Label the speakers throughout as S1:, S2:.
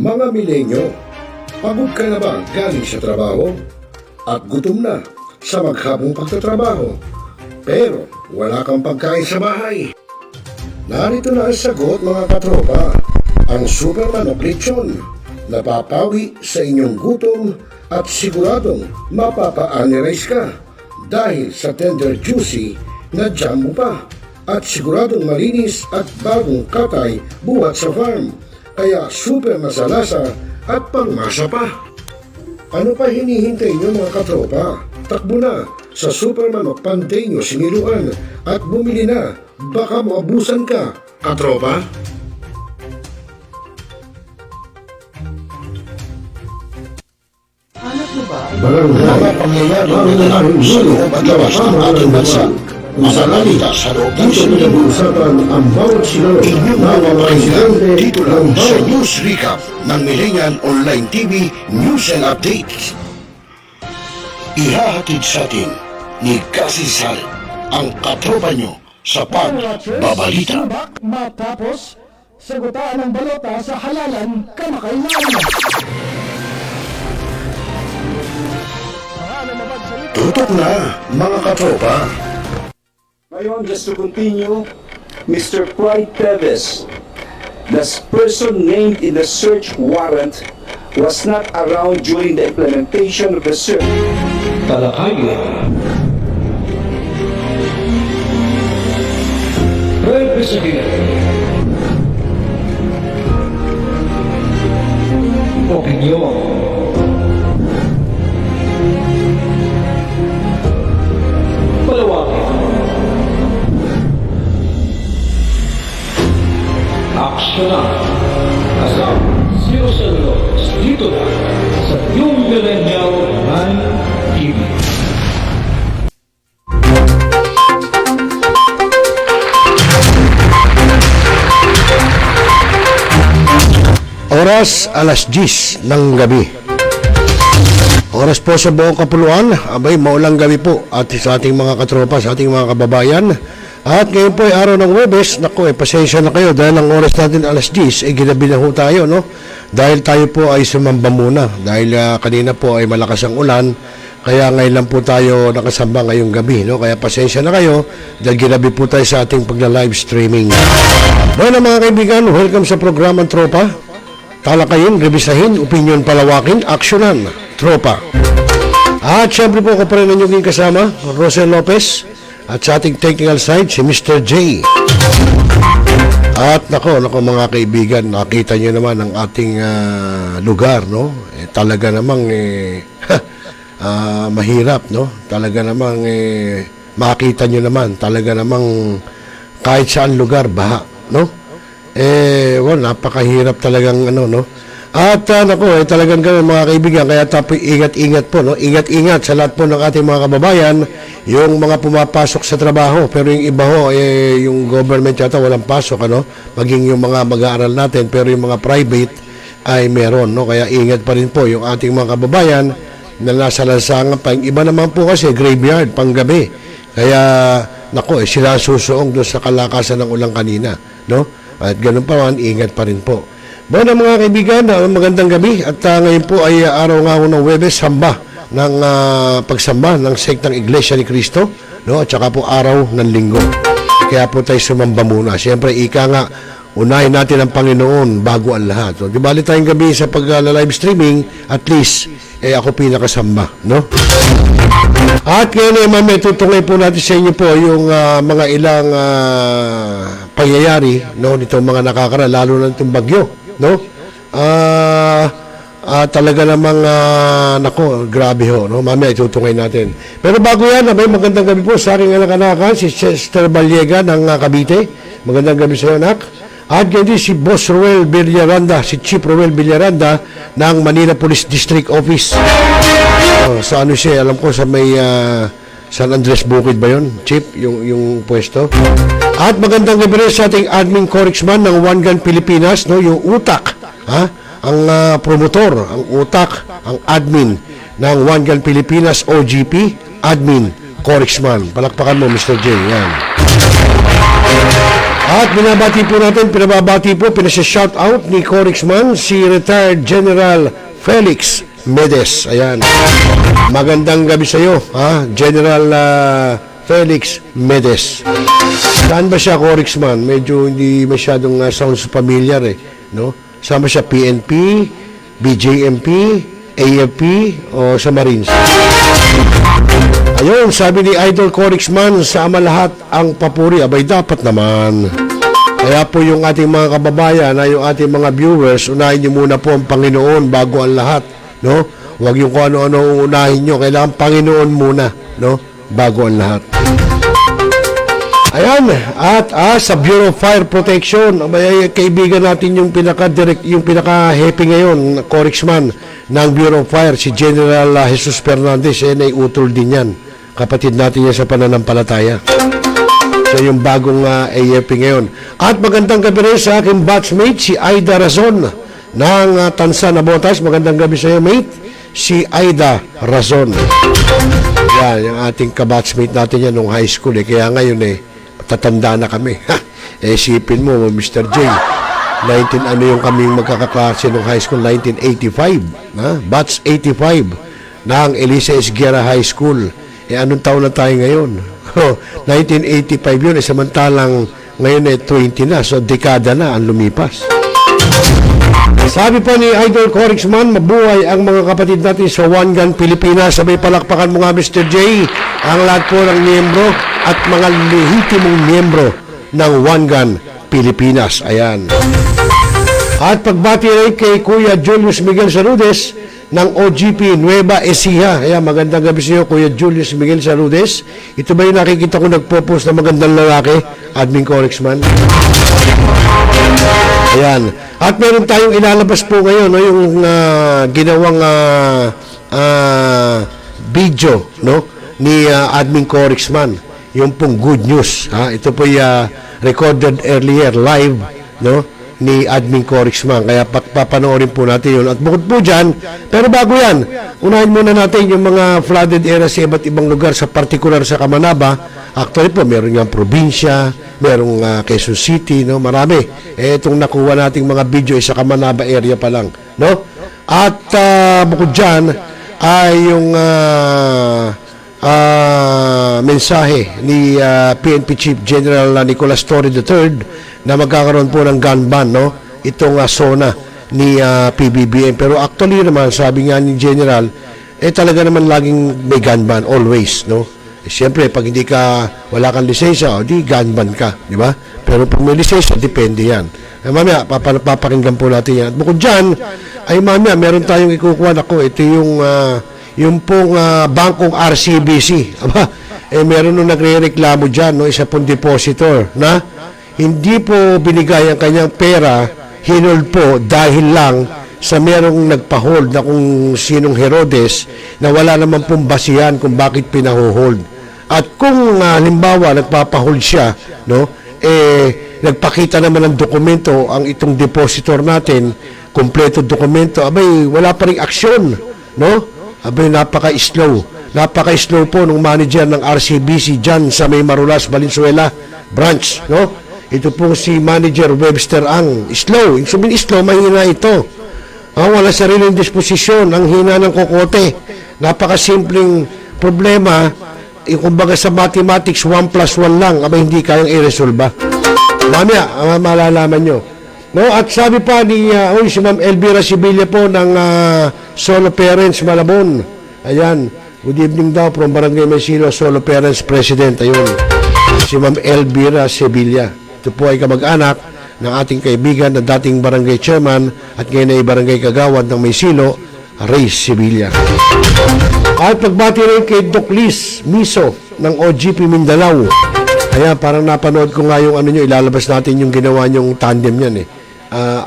S1: Mga milenyo, pagod ka na ba galing sa trabaho? At gutom na sa maghabong pagtatrabaho? Pero wala kang pagkain sa bahay? Narito na ang sagot mga katropa, ang Superman of Lechon. Napapawi sa inyong gutom at siguradong mapapa-anirize ka dahil sa tender juicy na jam mo pa at siguradong malinis at bagong katay buhat sa farm. Kaya super masalasa at pangmasa pa. Ano pa hinihintay nyo mga katropa? Takbo na sa Superman of Panteño Siniluan at bumili na. Baka maabusan ka, katropa. Mga pangyayari na sa loob at labas ng ating bansa. Masalita sa loob ng usapan ang bawat sinaro na mga dito lang sa News Recap ng Millennial Online TV News and Updates. Ihahatid sa atin ni Cassie Sal ang katropa nyo sa pagbabalita.
S2: Matapos sagutaan ng balota sa halalan kamakailan.
S1: Tutok na mga katropa.
S3: Ngayon, just to continue, Mr. Clyde Teves, the person named in the search warrant, was not around during the implementation of the search.
S4: Talakaya. Representative. Opinion. Palawakin. Aksyonan. Kasama. Silos dito na sa Yung Millennial Online TV.
S1: Oras alas 10 ng gabi. Oras po sa buong kapuluan, abay maulang gabi po at sa ating mga katropa, sa ating mga kababayan. At ngayon po ay araw ng Huwebes. Naku, pasensya na kayo dahil ang oras natin alas 10, ginabi na ho tayo, no? Dahil tayo po ay sumamba muna. Dahil kanina po ay malakas ang ulan, kaya ngayon lang po tayo nakasamba ngayong gabi, no? Kaya pasensya na kayo dahil ginabi po tayo sa ating pagla-live streaming. Bueno mga kaibigan, welcome sa programang Tropa. Talakayin, revisahin, opinion palawakin, aksyonan, Tropa. At syempre po ako pa rin ang inyong kasama, Rosel Lopez. At sa ating technical side, si Mr. J. At nako mga kaibigan, nakita nyo naman ang ating lugar, no? Talaga namang mahirap, no? Talaga namang makita nyo naman, talaga namang kahit saan lugar, baha, no? Napakahirap talagang ano, no? At nako, talagang ganun mga kaibigan, kaya tapoy ingat-ingat po, no? Ingat-ingat sa lahat po ng ating mga kababayan, yung mga pumapasok sa trabaho, pero yung iba ho, yung government yata walang pasok, ano? Maging yung mga mag-aaral natin, pero yung mga private ay meron, no? Kaya ingat pa rin po yung ating mga kababayan na nasa lansangan pa. Yung iba naman po kasi graveyard, panggabi. Kaya, nako, sila susuong doon sa kalakasan ng ulang kanina, no? At ganun pa man, ingat pa rin po. Bueno mga kaibigan, magandang gabi at ngayon po ay araw nga ng Huwebes, samba ng pagsamba ng sektang Iglesia ni Cristo, no? At saka po araw ng Linggo. Kaya po tayo sumamba muna. Siyempre, ika nga, unahin natin ang Panginoon bago ang lahat. So, di bali tayong gabi sa pag-live streaming, at least, ako pinakasamba, no? At ngayon may tutungay po natin sa inyo po yung mga ilang pangyayari, no? Nitong mga nakakaraan, lalo na itong bagyo, no? Talaga namang nako, grabe ho, no? Mamaya itutungay natin. Pero bago yan, may magandang gabi po sa aking anak-anakan, si Chester Balliega ng Cavite. Magandang gabi sa iyo, anak. At ganyan si Boss Roel Villaranda, si Chief Roel Villaranda ng Manila Police District Office. Sa ano siya, alam ko sa may San Andres Bukid ba yun, Chief, yung pwesto. At magandang gabi rin sa ating admin corexman ng One Gun Pilipinas, no, yung utak, ang promotor, ang utak, ang admin ng One Gun Pilipinas, OGP, admin corexman. Palakpakan mo, Mr. J. Yan. At binabati po natin, pinasya-shout out ni Corixman, si retired General Felix Medes. Ayan. Magandang gabi sa iyo, General Felix Medes. Saan ba siya, Corixman? Medyo hindi masyadong sounds familiar no? Sama siya PNP, BJMP, AFP o sa Marines? Ayun, sabi ni Idol Corixman, sama lahat ang papuri. Abay, dapat naman. Kaya po yung ating mga kababayan, yung ating mga viewers, unahin niyo muna po ang Panginoon bago ang lahat, no? Huwag yung kung ano-ano unahin niyo. Kailangan Panginoon muna, no? Bago ang lahat. Ayan, at sa Bureau of Fire Protection, may kaibigan natin yung pinaka-happy ngayon, Corixman, ng Bureau of Fire, si General Jesus Fernandez, naiutol din yan. Kapatid natin yan sa pananampalataya. So, yung bagong AFP ngayon. At magandang gabi rin sa aking batchmate, si Aida Razon, ng Tansa Nabotas. Magandang gabi sa iyo, mate. Si Aida Razon. Yan, yung ating kabatchmate natin yan nung high school. Kaya ngayon, tatanda na kami. Isipin mo, Mr. J, ano yung kaming magkakaklase nung high school, 1985. Batch 85 ng Elisa Esguerra High School. Anong taon na tayo ngayon? 1985 yun. Samantalang ngayon 20 na. So, dekada na ang lumipas. Sabi po ni Idol Corixman, mabuhay ang mga kapatid natin sa One Gun Pilipinas. Sabay palakpakan mo nga, Mr. J, ang lahat po ng miyembro at mga lehitimong miyembro ng One Gun Pilipinas. Ayan. At pagbati rin kay Kuya Julius Miguel Saludes ng OGP Nueva Ecija. Ayan, magandang gabi sa iyo, Kuya Julius Miguel Saludes. Ito ba yung nakikita ko nagpo-post na magandang lalaki, Admin Corixman? Ayan. At meron tayong ilalabas po ngayon, no, yung ginawang video, no, ni Admin Corixman. Yung pong good news. Ito po recorded earlier, live, no, ni Admin Corixman. Kaya papanoorin po natin yun. At bukod po dyan, pero bago yan, unahin muna natin yung mga flooded areas sa iba't ibang lugar, sa partikular sa Kamanaba. Actually po, meron nga probinsya, merong Quezon City, no? Marami. Itong nakuha nating mga video sa Kamanaba area pa lang, no? At bukod dyan, ay yung mensahe ni PNP Chief General Nicolas Torre III na magkakaroon po ng gun ban, no? Itong zona ni PBBM. Pero actually naman, sabi nga ni General, talaga naman laging may gun ban, always, no? Siyempre, pag hindi ka, wala kang lisensya, di gun ban ka, di ba? Pero pag may lisensya, depende yan. Mamaya, papakinggan po natin yan. At bukod dyan, ay mamaya, meron tayong ikukuha ako. Ito yung pong bangkong RCBC. Aba, meron nung nagre-reklamo dyan, no? Isa pong depositor, na hindi po binigay ang kanyang pera, hinold po dahil lang sa merong nagpa-hold na kung sinong Herodes na wala naman pong basihan kung bakit pinaho-hold. At kung halimbawa nagpapa-hold siya, no, nagpakita naman ng dokumento ang itong depositor natin, kompleto dokumento, abay wala pa ring aksyon, no? Abay napaka-slow po ng manager ng RCBC dyan sa May Marulas, Valenzuela branch, no? Ito po si Manager Webster Ang. Slow. Yung sabihin slow, mahina ito. Wala sariling disposisyon. Ang hina ng kokote. Napakasimpleng problema. Kumbaga sa mathematics, 1 plus 1 lang. Aba, hindi kayang i-resolve. Mamaya, malalaman nyo. No? At sabi pa ni si Ma'am Elvira Sibilia po ng Solo Parents Malabon. Ayan. Good evening daw from Barangay Mesilo, Solo Parents President. Ayun. Si Ma'am Elvira Sibilia. Ito po ay kamag-anak ng ating kaibigan na dating barangay chairman at ngayon ay barangay kagawad ng Maysilo, Ray Sibilia. At pagbati rin kay Doc Liz Miso ng OGP Mindanao. Ayan, parang napanood ko nga yung ilalabas natin yung ginawa niyong tandem yan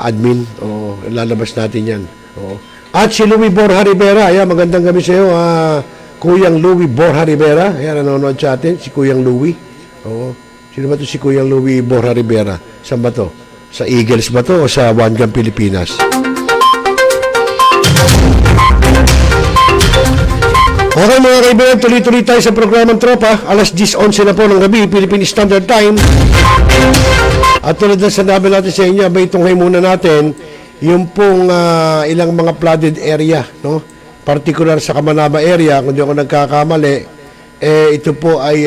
S1: admin. Oo, ilalabas natin yan. Oo. At si Louie Borja Rivera. Ayan, magandang gabi sa iyo, Kuyang Louie Borja Rivera. Ayan, nanonood sa atin, si Kuyang Louie. Oo. Sino ba ito si Kuyang Louie Borja Rivera? Saan ba ito? Sa Eagles ba ito o sa One Gun Pilipinas? Okay mga kaibigan, tuloy-tuloy tayo sa programang Tropa. Alas 10:11 na po ng gabi, Philippine Standard Time. At tulad na sinabi natin sa inyo, abay tunghay muna natin yung pong ilang mga flooded area, no? Particular sa Kamanaba area, kung di ako nagkakamali, ito po ay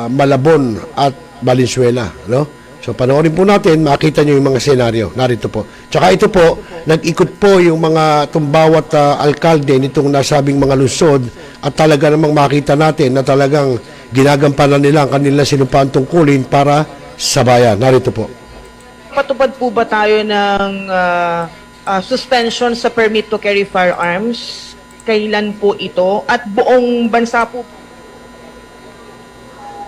S1: Malabon at Valenzuela, no? So panoorin po natin, makita nyo yung mga senaryo. Narito po. Tsaka ito po, nag-ikot po yung mga bawat alkalde nitong nasabing mga lungsod at talaga namang makita natin na talagang ginagampanan nila ang kanilang sinumpang tungkulin para sa bayan. Narito po.
S5: Patupad po ba tayo ng suspension sa permit to carry firearms? Kailan po ito? At buong bansa po.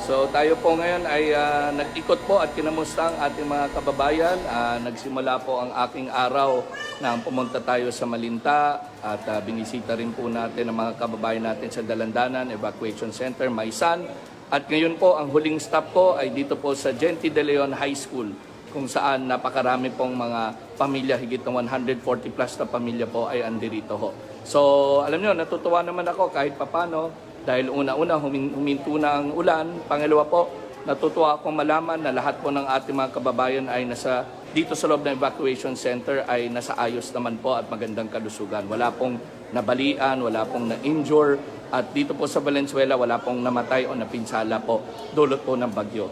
S6: So tayo po ngayon ay nag-ikot po at kinamusta ang ating mga kababayan. Nagsimula po ang aking araw na pumunta tayo sa Malinta at binisita rin po natin ang mga kababayan natin sa Dalandanan Evacuation Center, Maisan. At ngayon po ang huling stop ko ay dito po sa Gente de Leon High School kung saan napakarami pong mga pamilya, higit ng 140 plus na pamilya po ay andirito ho. So alam nyo, natutuwa naman ako kahit papano. Dahil una-una huminto na ang ulan. Pangalawa po, natutuwa akong malaman na lahat po ng ating mga kababayan ay nasa dito sa loob ng evacuation center ay nasa ayos naman po at magandang kalusugan. Wala pong nabalian, wala pong na-injure at dito po sa Valenzuela wala pong namatay o napinsala po dulot po ng bagyo.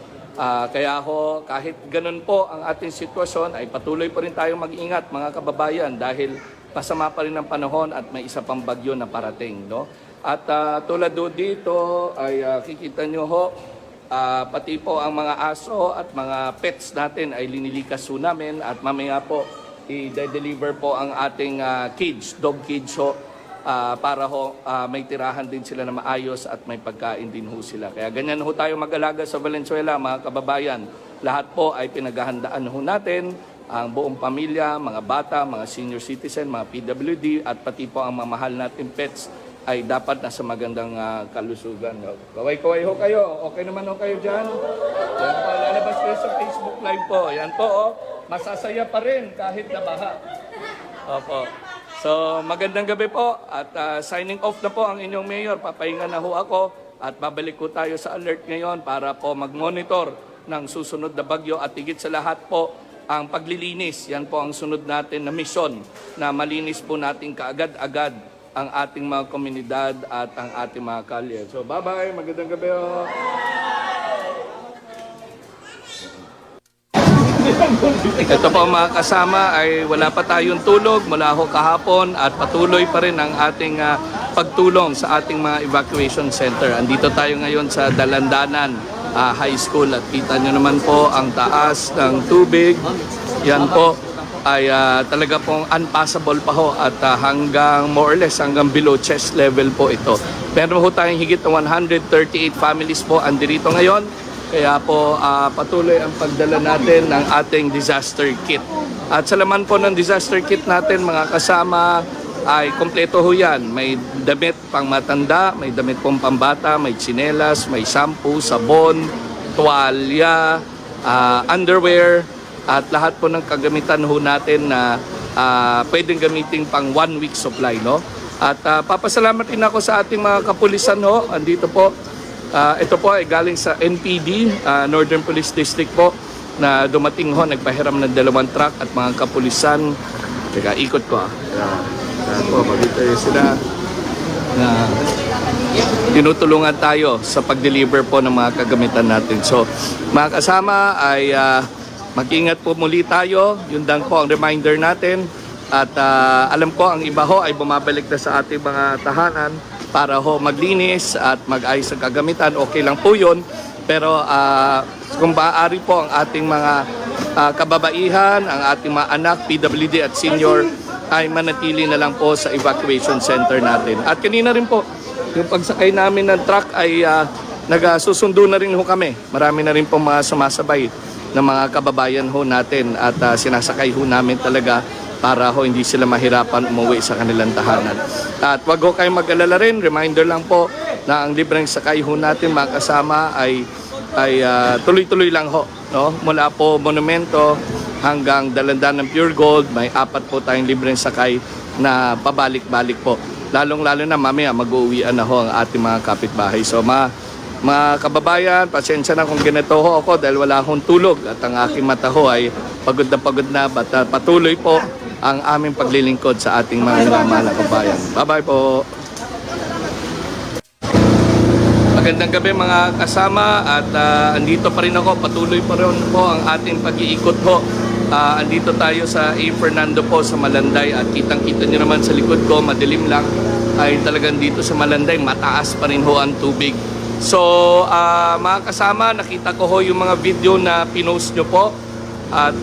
S6: Kaya ako, kahit ganun po ang ating sitwasyon ay patuloy pa rin tayong mag-ingat mga kababayan dahil pasama pa rin ang panahon at may isa pang bagyo na parating, no? At tulad do dito ay kikita nyo ho, pati po ang mga aso at mga pets natin ay linilikas ho namin at mamaya po i-deliver po ang ating cage, dog cage ho, para ho may tirahan din sila na maayos at may pagkain din ho sila. Kaya ganyan ho tayo mag-alaga sa Valenzuela mga kababayan. Lahat po ay pinaghahandaan ho natin, ang buong pamilya, mga bata, mga senior citizen, mga PWD at pati po ang mga mahal natin pets ay dapat nasa magandang kalusugan. Kaway-kaway ho kayo. Okay naman ho kayo dyan. Yan po, lalabas kayo sa Facebook Live po. Yan po, oh. Masasaya pa rin kahit nabaha. Opo. So, magandang gabi po. At signing off na po ang inyong mayor. Papahinga na ho ako. At babalik ko tayo sa alert ngayon para po mag-monitor ng susunod na bagyo. At higit sa lahat po, ang paglilinis. Yan po ang sunod natin na misyon na malinis po natin kaagad-agad ang ating mga komunidad at ang ating mga kalye. So, bye-bye. Magandang gabi. Ito po mga kasama ay wala pa tayong tulog mula ho kahapon at patuloy pa rin ang ating pagtulong sa ating mga evacuation center. Andito tayo ngayon sa Dalandanan High School at kita nyo naman po ang taas ng tubig. Yan po ay talaga pong unpassable pa ho at hanggang more or less hanggang below chest level po ito. Meron ho tayong higit ng 138 families po andirito ngayon. Kaya po patuloy ang pagdala natin ng ating disaster kit. At sa laman po ng disaster kit natin mga kasama ay kompleto ho yan. May damit pang matanda, may damit pong pambata, may tsinelas, may shampoo, sabon, tuwalya, underwear, at lahat po ng kagamitan ho natin na pwedeng gamitin pang 1 week supply, no? At papasalamat din ako sa ating mga kapulisan ho. Andito po. Ito po ay galing sa NPD, Northern Police District po, na dumating ho, nagpahiram ng 2 truck at mga kapulisan. Teka, ikot ko po, magdito sila na tinutulungan tayo sa pag-deliver po ng mga kagamitan natin. So, mga kasama ay mag-ingat po muli tayo. Yun lang po ang reminder natin. At alam ko ang iba ho ay bumabalik na sa ating mga tahanan para ho maglinis at mag-ayos ng kagamitan. Okay lang po yun. Pero kung maaari po ang ating mga kababaihan, ang ating mga anak, PWD at senior ay manatili na lang po sa evacuation center natin. At kanina rin po, yung pagsakay namin ng truck ay nagsusundo na rin ho kami. Marami na rin po mga sumasabay ng mga kababayan ho natin at sinasakay ho namin talaga para ho hindi sila mahirapan umuwi sa kanilang tahanan. At wag ho kayong mag-alala rin, reminder lang po na ang libreng sakay ho natin mga kasama ay tuloy-tuloy lang ho, no? Mula po Monumento hanggang Dalandanan Pure Gold, may 4 po tayong libreng sakay na pabalik-balik po. Lalong-lalo na mamaya mag-uwian na ho ang ating mga kapitbahay. So Mga kababayan, pasensya na kung ganito ho ako dahil wala akong tulog at ang aking mata ho ay pagod na but patuloy po ang aming paglilingkod sa ating mga minamahal na kabayan. Bye-bye po. Magandang gabi mga kasama at andito pa rin ako, patuloy pa rin po ang ating pag-iikot ho. Andito tayo sa A. Fernando po sa Malanday at kitang-kita nyo naman sa likod ko, madilim lang, ay talagang dito sa Malanday, mataas pa rin ho ang tubig. So mga kasama, nakita ko ho yung mga video na pinost nyo po at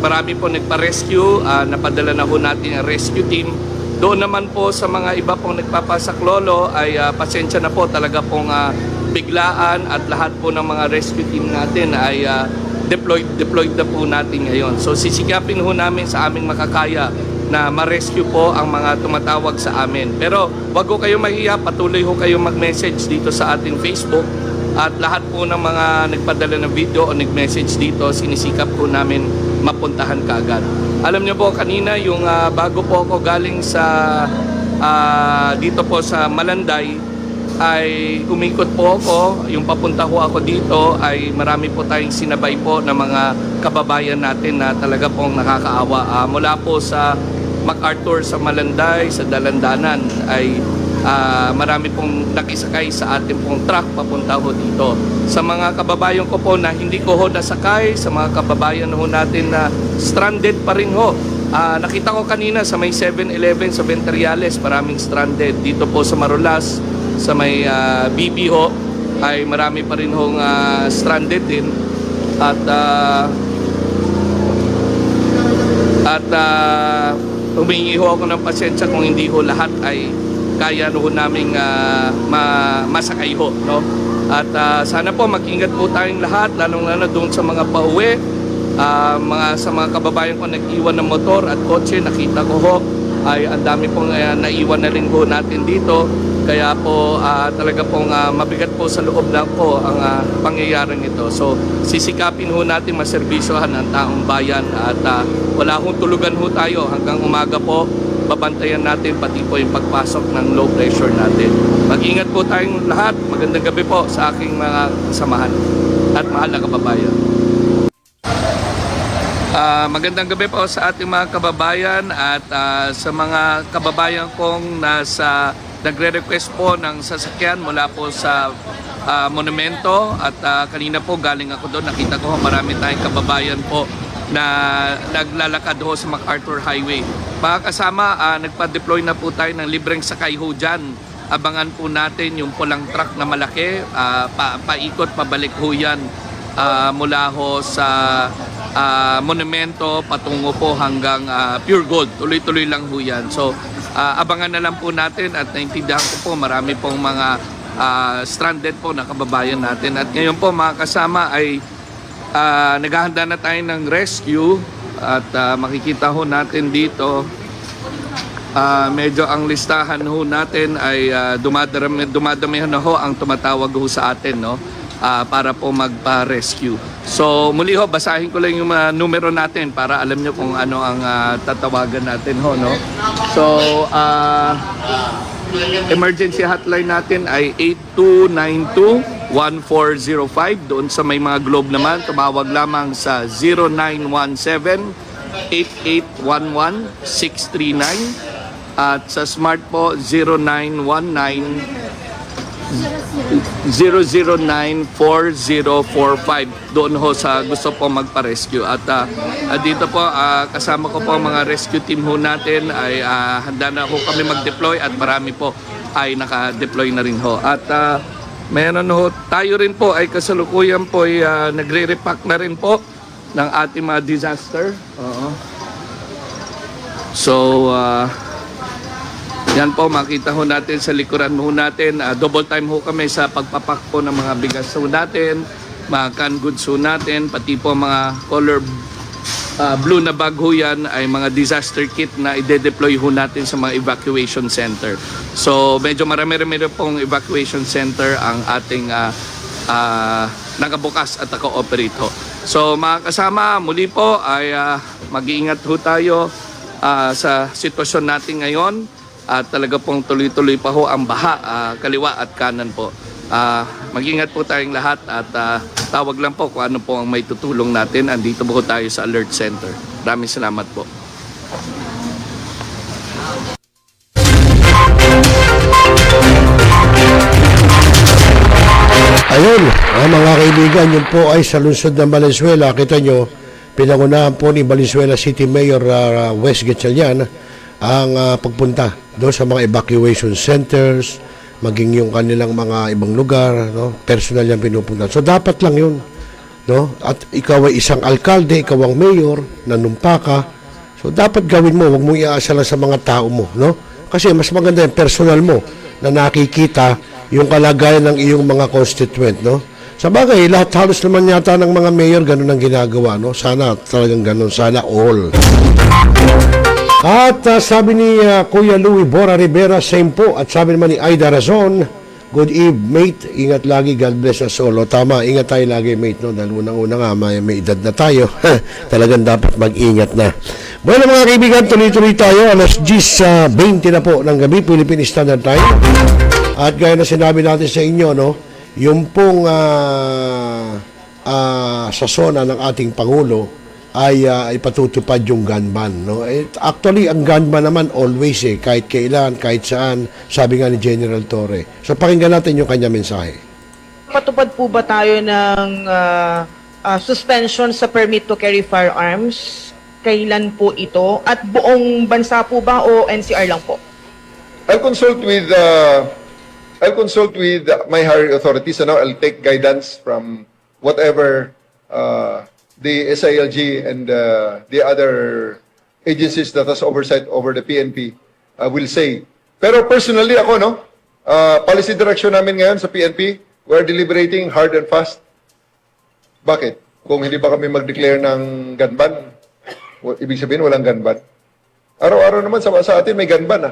S6: marami po nagpa-rescue, napadala na ho natin ang rescue team. Doon naman po sa mga iba pong nagpapasaklolo ay pasensya na po talaga pong biglaan at lahat po ng mga rescue team natin ay deployed na po natin ngayon. So sisikapin ho namin sa aming makakaya na ma-rescue po ang mga tumatawag sa amin. Pero wag ho kayo mahiya, patuloy ho kayo mag-message dito sa ating Facebook at lahat po ng mga nagpadala ng video o nag-message dito, sinisikap po namin mapuntahan kaagad. Alam niyo po kanina yung bago po ako galing sa dito po sa Malanday ay umikot po ako, yung papunta ko ako dito ay marami po tayong sinabay po ng mga kababayan natin na talaga pong nakakaawa. Mula po sa MacArthur sa Malanday, sa Dalandanan ay marami pong nakisakay sa ating pong truck papunta ho dito. Sa mga kababayan ko po na hindi ko ho nasakay, sa mga kababayan ho natin na stranded pa rin ho. Nakita ko kanina sa may 7-Eleven sa Venteriales, maraming stranded. Dito po sa Marulas, sa may BB ho, ay marami pa rin hong stranded din. At humingi ho ako ng pasensya kung hindi ho lahat ay kaya ho naming masakay ho, no? At sana po mag-ingat po tayong lahat, lalong-lalo doon sa mga pauwi, sa mga kababayan ko nag-iwan ng motor at kotse, nakita ko ho ay ang dami pong naiwan na rin ho natin dito. Kaya po talaga pong mabigat po sa loob lang po ang pangyayaring ito. So sisikapin ho natin maserbisyohan ang taong bayan at wala hong tulugan ho tayo hanggang umaga po. Babantayan natin pati po yung pagpasok ng low pressure natin. Mag-ingat po tayong lahat. Magandang gabi po sa aking mga kasamahan at mahal na kababayan. Magandang gabi po sa ating mga kababayan at sa mga kababayan kong nagre-request po ng sasakyan mula po sa monumento at kanina po galing ako doon, nakita ko marami tayong kababayan po na naglalakad ho sa MacArthur Highway. Mga kasama, nagpa-deploy na po tayo ng libreng sakay ho dyan. Abangan po natin yung pulang truck na malaki, paikot, pabalik ho yan mula ho sa monumento patungo po hanggang Pure Gold. Tuloy-tuloy lang ho yan. So, abangan na lang po natin at naintindihan ko po marami pong mga stranded po na kababayan natin. At ngayon po mga kasama ay naghahanda na tayo ng rescue at makikita ho natin dito medyo ang listahan ho natin ay dumadamihan na ho ang tumatawag ho sa atin, no? Para po magpa-rescue. So muli ho, basahin ko lang yung numero natin para alam nyo kung ano ang tatawagan natin ho, no? So emergency hotline natin ay 8292-1405. Doon sa may mga globe naman, tumawag lamang sa 0917-8811-639 at sa smart po 0919-009-4045. Doon ho sa gusto po magpa-rescue. At dito po kasama ko po mga rescue team ho natin ay handa na ho kami mag-deploy at marami po ay naka-deploy na rin ho. At meron ho, tayo rin po ay kasalukuyan po ay nagre-repack na rin po ng ating mga disaster. So yan po, makita ho natin sa likuran ho natin. Double time ho kami sa pagpapak po ng mga bigas ho natin, mga canned goods ho natin, pati po mga color blue na bag ho yan ay mga disaster kit na ide-deploy ho natin sa mga evacuation center. So medyo marami-rami pong evacuation center ang ating nakabukas at naka-operate ho. So mga kasama, muli po ay mag-iingat ho tayo sa sitwasyon natin ngayon. At talaga pong tuloy-tuloy pa ho ang baha, kaliwa at kanan po. Mag-ingat po tayong lahat at tawag lang po kung ano po ang may tutulong natin. Andito po tayo sa Alert Center. Maraming salamat po.
S1: Ayun, mga kaibigan, yun po ay sa lungsod ng Valenzuela. Kita nyo, pinangunahan po ni Valenzuela City Mayor Wes Gatchalian ang pagpunta doon sa mga evacuation centers, maging yung kanilang mga ibang lugar, no? Personal yan pinupunta. So dapat lang yun, no? At ikaw ay isang alkalde, ikaw ang mayor, nanumpa ka. So dapat gawin mo, wag mo iaasa lang sa mga tao mo, no? Kasi mas maganda yung personal mo na nakikita yung kalagayan ng iyong mga constituent, no? Sa bagay, lahat halos naman yata ng mga mayor ganun ang ginagawa, no? Sana talagang ganun, sana all. At sabi ni Kuya Louie Bora Rivera, same po. At sabi naman ni Aida Razon, good eve, mate. Ingat lagi, God bless us all. O, tama, ingat tayo lagi, mate, no? Dahil unang-una nga, may edad na tayo. Talagang dapat mag-ingat na. Bueno, mga kaibigan, tuloy-tuloy tayo. Alas 10:20 na po ng gabi, Philippine Standard Time. At gaya na sinabi natin sa inyo, no, yung pong sa zona ng ating Pangulo ay ipatutupad yung gun ban, no? Actually, ang gun ban naman always kahit kailan, kahit saan, sabi nga ni General Torre. So pakinggan natin yung kanya mensahe.
S5: Patupad po ba tayo ng suspension sa permit to carry firearms? Kailan po ito? At buong bansa po ba o NCR lang po?
S7: I'll consult with my higher authorities. I'll take guidance from whatever the SILG and the other agencies that has oversight over the PNP will say. Pero personally ako, no, policy direction namin ngayon sa PNP, we're deliberating hard and fast. Bakit? Kung hindi ba kami mag-declare ng gun ban, ibig sabihin walang gun ban. Araw-araw naman sa atin may gun ban,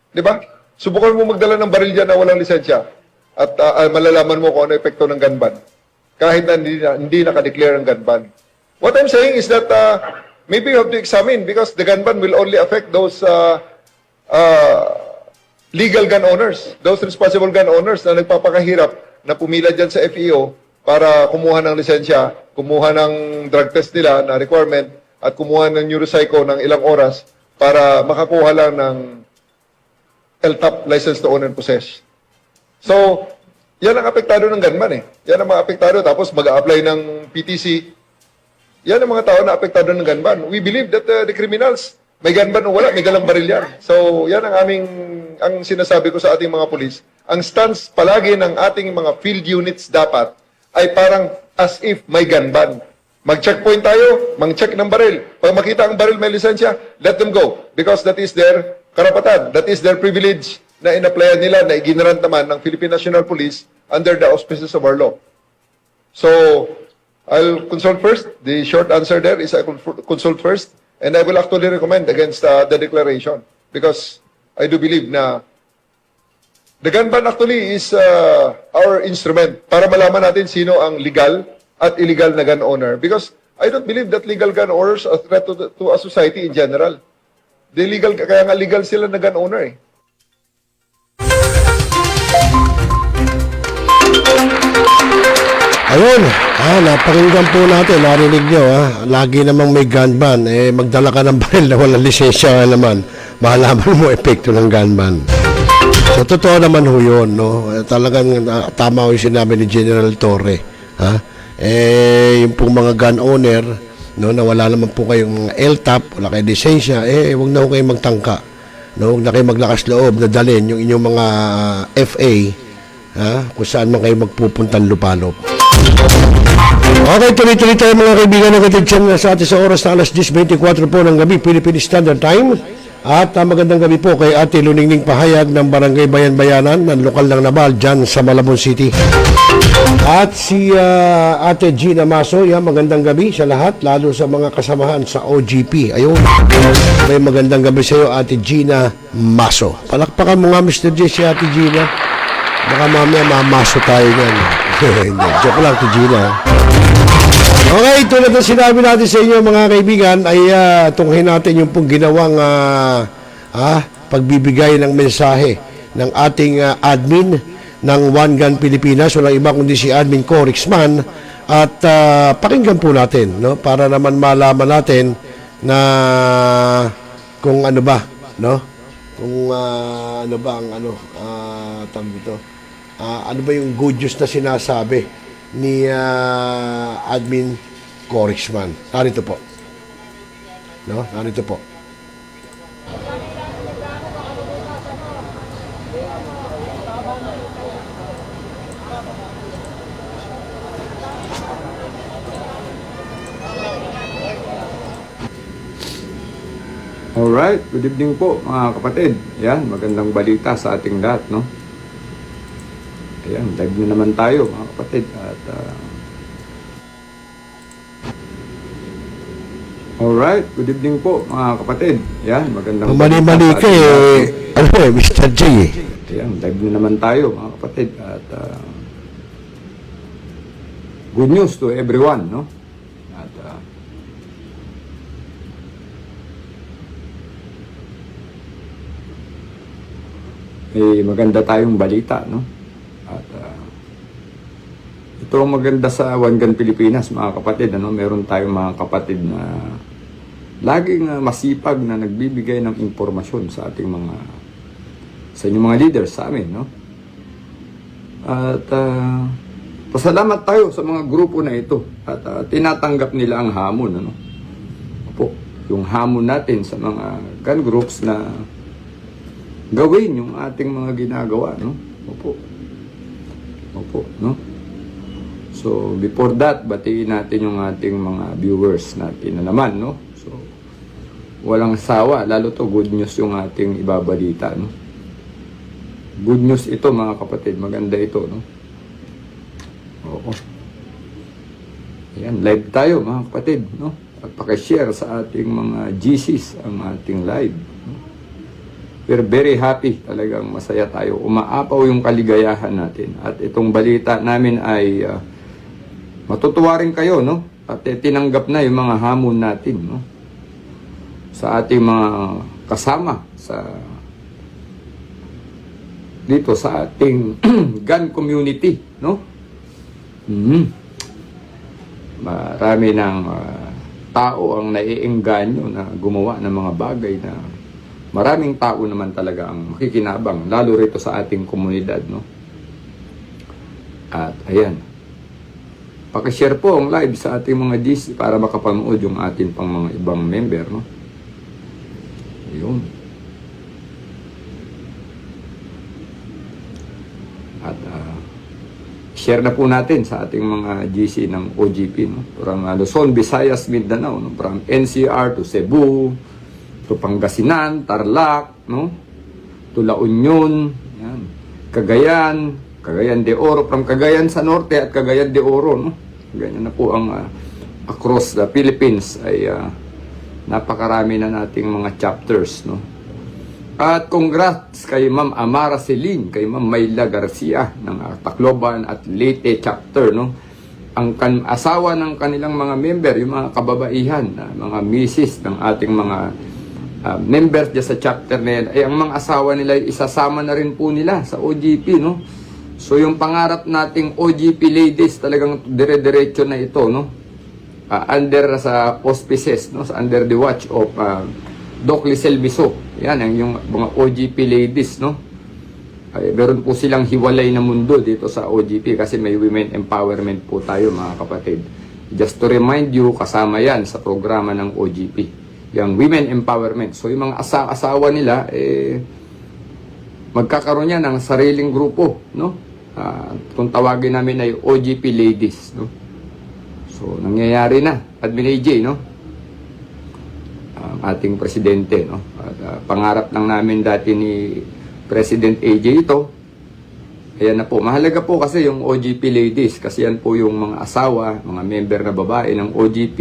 S7: di ba? Subukan mo magdala ng baril dyan na walang lisensya at malalaman mo kung ano epekto ng gun ban. Kahit na hindi naka-declare ng gun ban. What I'm saying is that maybe you have to examine because the gun ban will only affect those legal gun owners, those responsible gun owners na nagpapakahirap na pumila dyan sa FEO para kumuha ng lisensya, kumuha ng drug test nila na requirement at kumuha ng neuropsycho ng ilang oras para makakuha lang ng LTAP, license to own and possess. So, yan ang apektado ng gunman Yan ang mga apektado. Tapos mag-a-apply ng PTC. Yan ang mga tao na apektado ng gunman. We believe that the criminals, may gunman o wala, may dalang baril yan. So, yan ang sinasabi ko sa ating mga polis. Ang stance palagi ng ating mga field units dapat ay parang as if may gunman. Mag-checkpoint tayo, mag-check ng baril. Pag makita ang baril may lisensya, let them go. Because that is their karapatan. That is their privilege na in-applyan nila, na iginarant naman ng Philippine National Police under the auspices of our law. So, I'll consult first. The short answer there is I consult first. And I will actually recommend against the declaration. Because I do believe na the gun ban actually is our instrument para malaman natin sino ang legal at illegal na gun owner. Because I don't believe that legal gun owners are a threat to a society in general. The legal, kaya nga legal sila na gun owner
S1: Ayun, napakinggan po natin, narinig nyo, lagi namang may gun ban, magdala ka ng baril na walang lisensya naman, malaman mo epekto ng gun ban. So, totoo naman ho yun, no? Talagang tama ho yung sinabi ni General Torre, yung pong mga gun owner, no, na wala naman po kayong LTAP, wala kayong lisensya, huwag na ho kayong magtangka. No, huwag na kayong maglakas loob na dalhin yung inyong mga FA, kung saan man kayo magpupuntang lupalop. Okay, tuloy-tuloy tayo mga kaibigan ng katidyan sa atin sa oras na alas 10:24 po ng gabi, Philippine Standard Time. At magandang gabi po kay Ate Luningning Pahayag ng Barangay Bayan-Bayanan ng lokal ng Nabal dyan sa Malabon City. At si Ate Gina Maso, magandang gabi sa lahat, lalo sa mga kasamahan sa OGP. Ayun, may magandang gabi sa iyo, Ate Gina Maso. Palakpakan mo nga, Mr. J, si Ate Gina. Baka mamaya mamaso tayo yan. Hindi, joke lang, Ate Gina. Okay, tulad na sinabi natin sa inyo mga kaibigan, ay tunghin natin yung pong ginawang pagbibigay ng mensahe ng ating admin ng One Gun Pilipinas, walang iba kundi si Admin Corixman, at pakinggan po natin, no, para naman malaman natin na kung ano ba, no, kung ano ba ang tawag dito, ano ba yung good news na sinasabi ni Admin Corixman. Narito po. No? Narito po.
S8: Alright, good evening po mga kapatid. Yan, magandang balita sa ating lahat, no? Ayan, live na naman tayo mga kapatid. At alright, good evening po mga kapatid. Yan, magandang
S1: Mali-mali
S8: balita
S1: ka
S8: sa ating lahat, no?
S1: Mr. J.
S8: Ayan, live na naman tayo mga kapatid. At good news to everyone, no? At may maganda tayong balita, no? At ito ang maganda sa One Gun Pilipinas, mga kapatid, ano? Meron tayong mga kapatid na laging masipag na nagbibigay ng impormasyon sa ating sa inyong mga leaders, sa amin, no? At pasalamat tayo sa mga grupo na ito at tinatanggap nila ang hamon, ano? Opo, yung hamon natin sa mga gun groups na gawin yung ating mga ginagawa, no? Opo. Opo, no? So, before that, batiin natin yung ating mga viewers natin na naman, no? So, walang sawa, lalo to good news yung ating ibabalita, no? Good news ito, mga kapatid, maganda ito, no? Oo. Ayan, live tayo, mga kapatid, no? At pakishare sa ating mga GCs ang ating live, no? We're very happy, talagang masaya tayo. Umaapaw yung kaligayahan natin. At itong balita namin ay matutuwa rin kayo, no? At tinanggap na yung mga hamon natin, no? Sa ating mga kasama dito sa ating gun community, no? Marami ng tao ang naiengganyo na gumawa ng mga bagay na maraming tao naman talaga ang makikinabang, lalo rito sa ating komunidad, no? At ayan, pakishare po ang live sa ating mga GC para makapanood yung atin pang mga ibang member, no? Ayun. At share na po natin sa ating mga GC ng OGP, no? From Luzon, Visayas, Mindanao, no? From NCR to Cebu, to Pangasinan, Tarlac, no? To La Union, yan. Cagayan de Oro, from Cagayan sa norte at Cagayan de Oro, no? Ganyan na po ang across the Philippines ay napakarami na nating mga chapters, no? At congrats kay Ma'am Amara Celine, kay Ma'am Mayla Garcia ng Tacloban at Leyte chapter, no? Ang asawa ng kanilang mga member, yung mga kababaihan, mga misis ng ating mga members dyan sa chapter na yan, ay ang mga asawa nila isasama na rin po nila sa OGP, no? So yung pangarap nating OGP ladies talagang dire-diretso na ito, no? Under sa auspices, no? Under the watch of Doc Lisel Biso. Yan ang yung mga OGP ladies, no? Ay, meron po silang hiwalay na mundo dito sa OGP kasi may women empowerment po tayo, mga kapatid. Just to remind you, kasama yan sa programa ng OGP. Yung women empowerment. So yung mga asawa nila, magkakaroon yan ng sariling grupo, no? Kung tawagin namin ay OGP ladies, no? So nangyayari na, Admin AJ, no? Ating presidente, no? At, pangarap lang namin dati ni President AJ ito. Ayan na po, mahalaga po kasi yung OGP ladies kasi yan po yung mga asawa, mga member na babae ng OGP.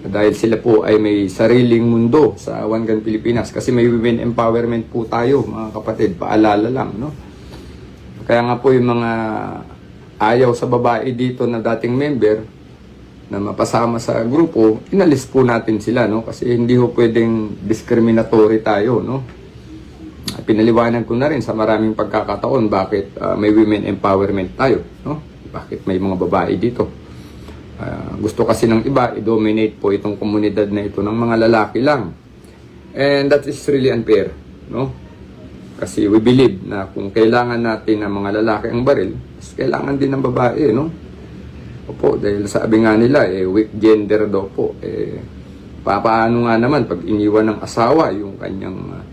S8: Dahil sila po ay may sariling mundo sa One Gun Pilipinas kasi may women empowerment po tayo, mga kapatid, paalala lang, no? Kaya nga po yung mga ayaw sa babae dito na dating member na mapasama sa grupo, inalis po natin sila, no? Kasi hindi ho pwedeng discriminatory tayo, no? At pinaliwanag ko na rin sa maraming pagkakataon bakit may women empowerment tayo, no? Bakit may mga babae dito. Gusto kasi ng iba i-dominate po itong komunidad na ito ng mga lalaki lang. And that is really unfair, no? Kasi we believe na kung kailangan natin ng mga lalaki ang baril, kailangan din ng babae, no? Opo, dahil sabi nga nila, weak gender daw po. Paano nga naman pag iniwan ng asawa yung kanyang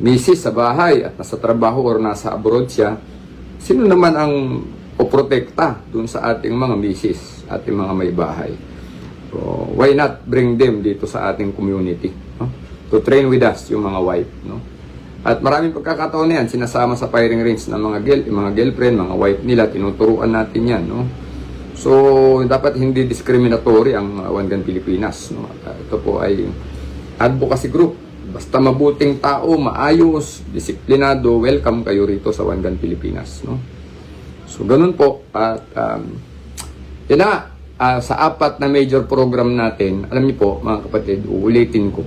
S8: misis sa bahay at nasa trabaho or nasa abroad siya, sino naman ang poprotekta dun sa ating mga misis, ating mga may bahay? So, why not bring them dito sa ating community, no? To train with us, yung mga wife, no? At maraming pagkakataon na yan, sinasama sa firing range ng mga girlfriend, mga wife nila, tinuturuan natin yan, no? So, dapat hindi discriminatory ang One Gun Pilipinas, no? Ito po ay advocacy group. Basta mabuting tao, maayos, disiplinado, welcome kayo rito sa One Gun Pilipinas, no? So, ganun po. At, yun na, sa 4 na major program natin, alam niyo po, mga kapatid, uulitin ko.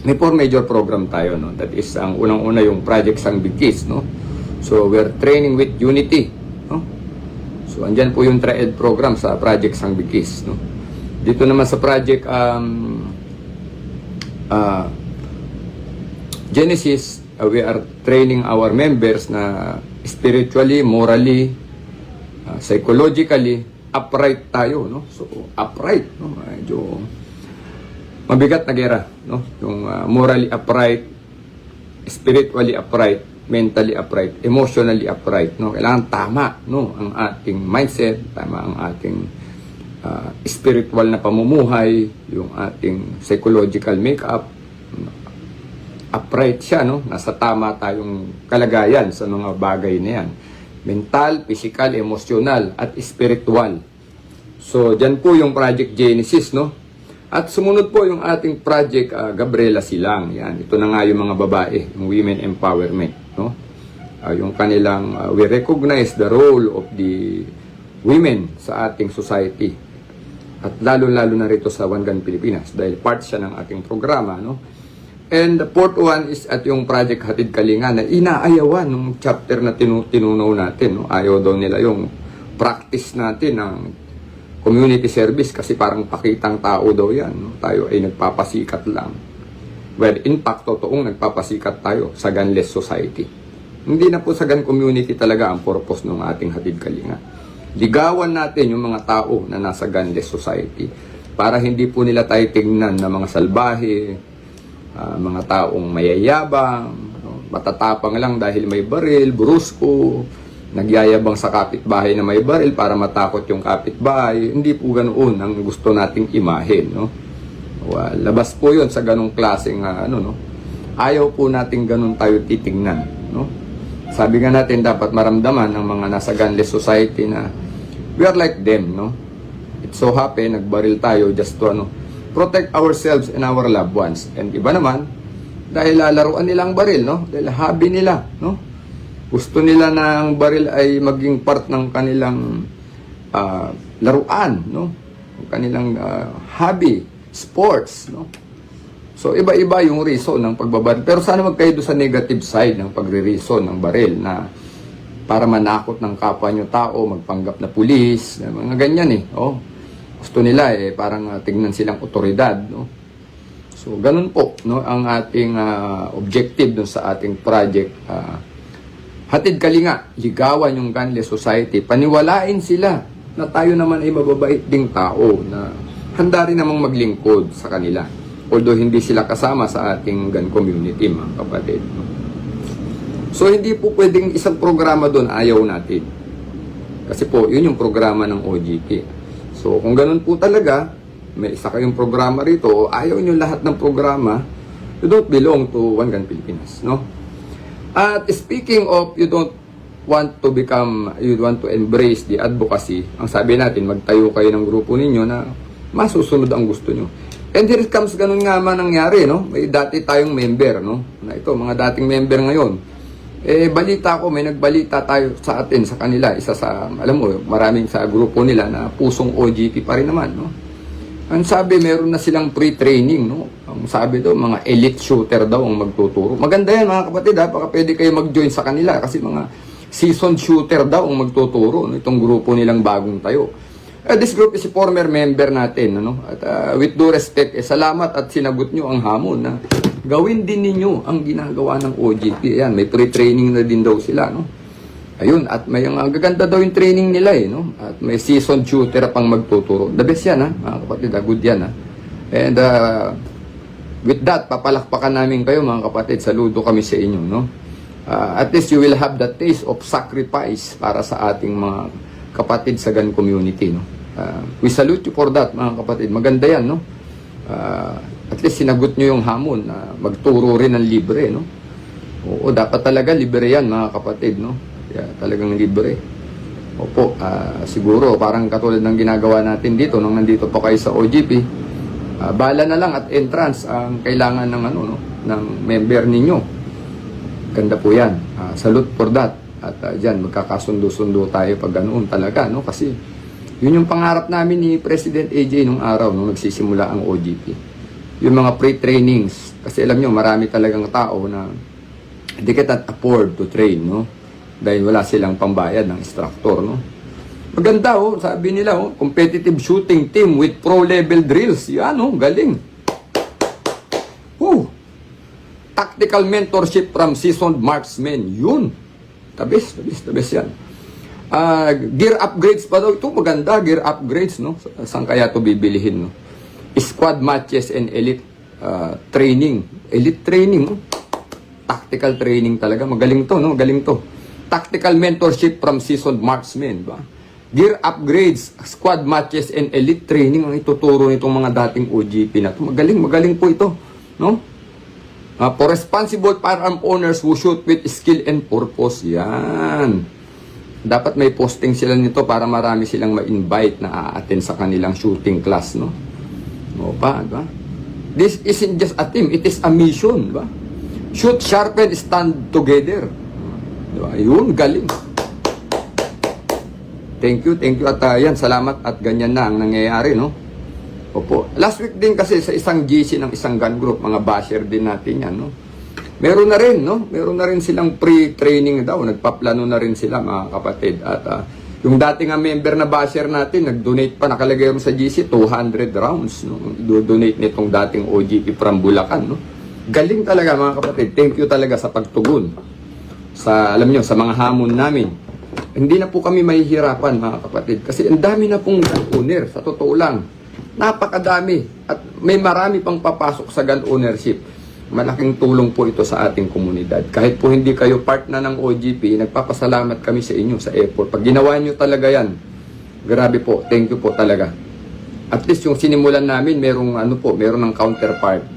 S8: May 4 major program tayo, no? That is, ang unang-una yung Project Sangbigkis, no? So, we're training with unity, no? So, andyan po yung TRAED program sa Project Sangbigkis, no? Dito naman sa Project Genesis, we are training our members na spiritually, morally, psychologically, upright tayo, no? So, upright, no? Medyo mabigat na gera, no? Yung morally upright, spiritually upright, mentally upright, emotionally upright, no? Kailangan tama, no? Ang ating mindset, tama ang ating spiritual na pamumuhay, yung ating psychological makeup, upright siya, no? Nasa tama tayong kalagayan sa mga bagay na yan. Mental, physical, emotional, at spiritual. So, dyan po yung Project Genesis, no? At sumunod po yung ating Project Gabriela Silang. Yan, ito na nga yung mga babae, yung women empowerment, no? Yung kanilang, we recognize the role of the women sa ating society. At lalo-lalo na rito sa One Gun Pilipinas dahil part siya ng ating programa, no? And the fourth one is at yung Project Hatid Kalinga na inaayawan ng chapter na tinunaw natin, no? Ayaw daw nila yung practice natin ng community service kasi parang pakitang tao daw yan, no? Tayo ay nagpapasikat lang. Well, in fact, totoong nagpapasikat tayo sa gunless society. Hindi na po sa gun community talaga ang purpose ng ating Hatid Kalinga. Ligawan natin yung mga tao na nasa gunless society para hindi po nila tayo tingnan na mga salbahe, mga taong mayayabang, no? Matatapang lang dahil may baril, brusko, nagyayabang sa kapitbahay na may baril para matakot yung kapitbahay. Hindi po ganoon ang gusto nating imahen, no? Labas po yun sa ganong klaseng no? Ayaw po nating ganon tayo titingnan, no? Sabi nga natin dapat maramdaman ng mga nasa gunless society na we are like them, no? It so happen nagbaril tayo just to protect ourselves and our loved ones. And iba naman dahil lalaruan nilang baril, no? Dahil hobby nila, no? Gusto nila na ang baril ay maging part ng kanilang laruan, no? Ang kanilang hobby, sports, no? So, iba-iba yung reason ng pagbabaril. Pero sana magkayo sa negative side ng pagre-reason ng baril na para manakot ng kapwa nyo tao, magpanggap na pulis, mga ganyan eh. Oh, gusto nila parang tingnan silang otoridad, no? So, ganun po, no? Ang ating objective dun sa ating project. Hatid Kalinga, ligawan yung gunless society, paniwalain sila na tayo naman ay mababait ding tao na handa rin namang maglingkod sa kanila. Although hindi sila kasama sa ating gun community, mga kapatid. So, hindi po pwedeng isang programa doon ayaw natin. Kasi po, yun yung programa ng OGP. So, kung ganun po talaga, may isa kayong programa rito, ayaw nyo lahat ng programa, you don't belong to One Gun Pilipinas, no? At speaking of, you want to embrace the advocacy, ang sabi natin, magtayo kayo ng grupo ninyo na masusunod ang gusto nyo. And here comes ganun nga man nangyari, no? May dati tayong member, no? Na ito, mga dating member ngayon. Balita ko, may nagbalita tayo sa atin, sa kanila. Isa sa, alam mo, maraming sa grupo nila na pusong OGP pa rin naman, no? Ang sabi, meron na silang pre-training, no? Ang sabi daw, mga elite shooter daw ang magtuturo. Maganda yan, mga kapatid, ha? Baka pwede kayo mag-join sa kanila kasi mga seasoned shooter daw ang magtuturo, no? Itong grupo nilang bagong tayo. This group is a former member natin, ano? At with due respect, salamat at sinagot nyo ang hamon na gawin din ninyo ang ginagawa ng OGP. Ayan, may pre-training na din daw sila, no? Ayun, at may ang gaganda daw yung training nila, eh, no? At may seasoned shooter pang magtuturo. The best yan, ha? Mga kapatid, good yan, ha? And with that, papalakpakan namin kayo, mga kapatid. Saludo kami sa inyo, no? At least you will have the taste of sacrifice para sa ating mga kapatid sa GAN community, no? We salute you for that, mga kapatid. Maganda yan, no? At least sinagot nyo yung hamon na magturo rin ng libre, no? Oo, dapat talaga libre yan, mga kapatid, no? Kaya talagang libre. Opo, siguro parang katulad ng ginagawa natin dito nung nandito pa kayo sa OGP. Bala na lang at entrance ang kailangan ng ano, no, ng member ninyo. Ganda po 'yan. Salute for that. At diyan magkakasundo-sundo tayo pag ganoon talaga, no? Kasi yun yung pangarap namin ni President AJ nung araw nung nagsisimula ang OGP. Yung mga pre-trainings, kasi alam nyo, marami talagang tao na they cannot afford to train, no? Dahil wala silang pambayad ng instructor, no? Maganda, oh, sabi nila, oh, competitive shooting team with pro-level drills. Yan, oh, galing. Tactical mentorship from seasoned marksmen. Yun. The best yan. Gear upgrades pa daw. Ito, maganda, gear upgrades, no? Saan kaya ito bibilihin, no? Squad matches and elite training. Elite training, no? Tactical training talaga. Magaling to, no? Magaling to. Tactical mentorship from seasoned marksmen, ba? Gear upgrades, squad matches, and elite training ang ituturo nitong mga dating OGP na ito. Magaling po ito, no? For responsible firearm owners who shoot with skill and purpose, yan. Dapat may posting sila nito para marami silang ma-invite na a-attend sa kanilang shooting class, no? O pa, ba? This isn't just a team, it is a mission, ba? Shoot, sharpen, stand together. Diba? Yun, galing. Thank you. At yan, salamat at ganyan na ang nangyayari, no? Opo. Last week din kasi sa isang GC ng isang gun group, mga basher din natin yan, no? Meron na rin, no? Meron na rin silang pre-training daw. Nagpaplano na rin sila, mga kapatid. At yung dating member na basher natin, nag-donate pa, nakalagay rin sa GC, 200 rounds, no? Do-donate nitong dating OGP from Bulacan, no? Galing talaga, mga kapatid. Thank you talaga sa pagtugon. Sa, alam nyo, sa mga hamon namin. Hindi na po kami mahihirapan, mga kapatid. Kasi ang dami na pong gun owner, sa totoo lang. Napakadami. At may marami pang papasok sa gun ownership. Malaking tulong po ito sa ating komunidad. Kahit po hindi kayo part na ng OGP, nagpapasalamat kami sa inyo sa effort. Pag ginawa nyo talaga yan, grabe po, thank you po talaga. At least yung sinimulan namin, meron ng counterpart.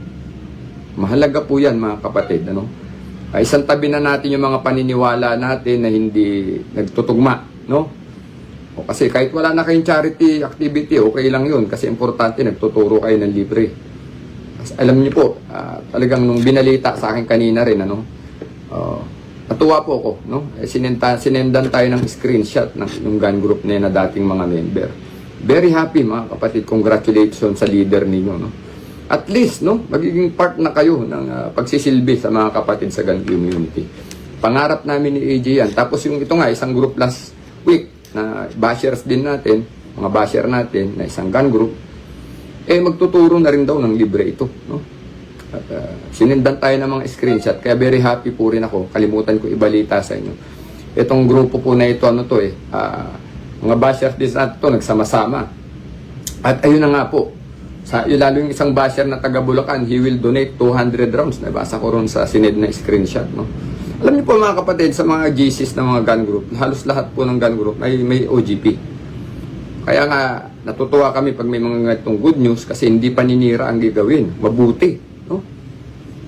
S8: Mahalaga po yan, mga kapatid, ano? Isang tabi na natin yung mga paniniwala natin na hindi nagtutugma, no? O kasi kahit wala na kayong charity activity, okay lang yun. Kasi importante, nagtuturo kayo ng libre. Kasi alam niyo po, talagang nung binalita sa akin kanina rin, ano? Natuwa po ako, no? Sinendan tayo ng screenshot ng gun group na yun na dating mga member. Very happy, mga kapatid. Congratulations sa leader ninyo, no? At least, no, magiging part na kayo ng pagsisilbi sa mga kapatid sa gun community. Pangarap namin ni AJ yan. Tapos yung ito nga, isang group last week na bashers din natin, mga basher natin na isang gun group, magtuturo na rin daw ng libre ito, no? At sinendan tayo ng mga screenshot, kaya very happy po rin ako. Kalimutan ko ibalita sa inyo. Itong grupo po na ito, mga bashers din natin ito, nagsama-sama. At ayun na nga po, lalo yung isang basher na taga Bulacan, he will donate 200 rounds. Nabasa ko ron sa sined na screenshot, no? Alam niyo po, mga kapatid, sa mga GCs ng mga gun group, halos lahat po ng gun group may OGP. Kaya nga, natutuwa kami pag may mga ganitong good news kasi hindi paninira ang gagawin. Mabuti, no?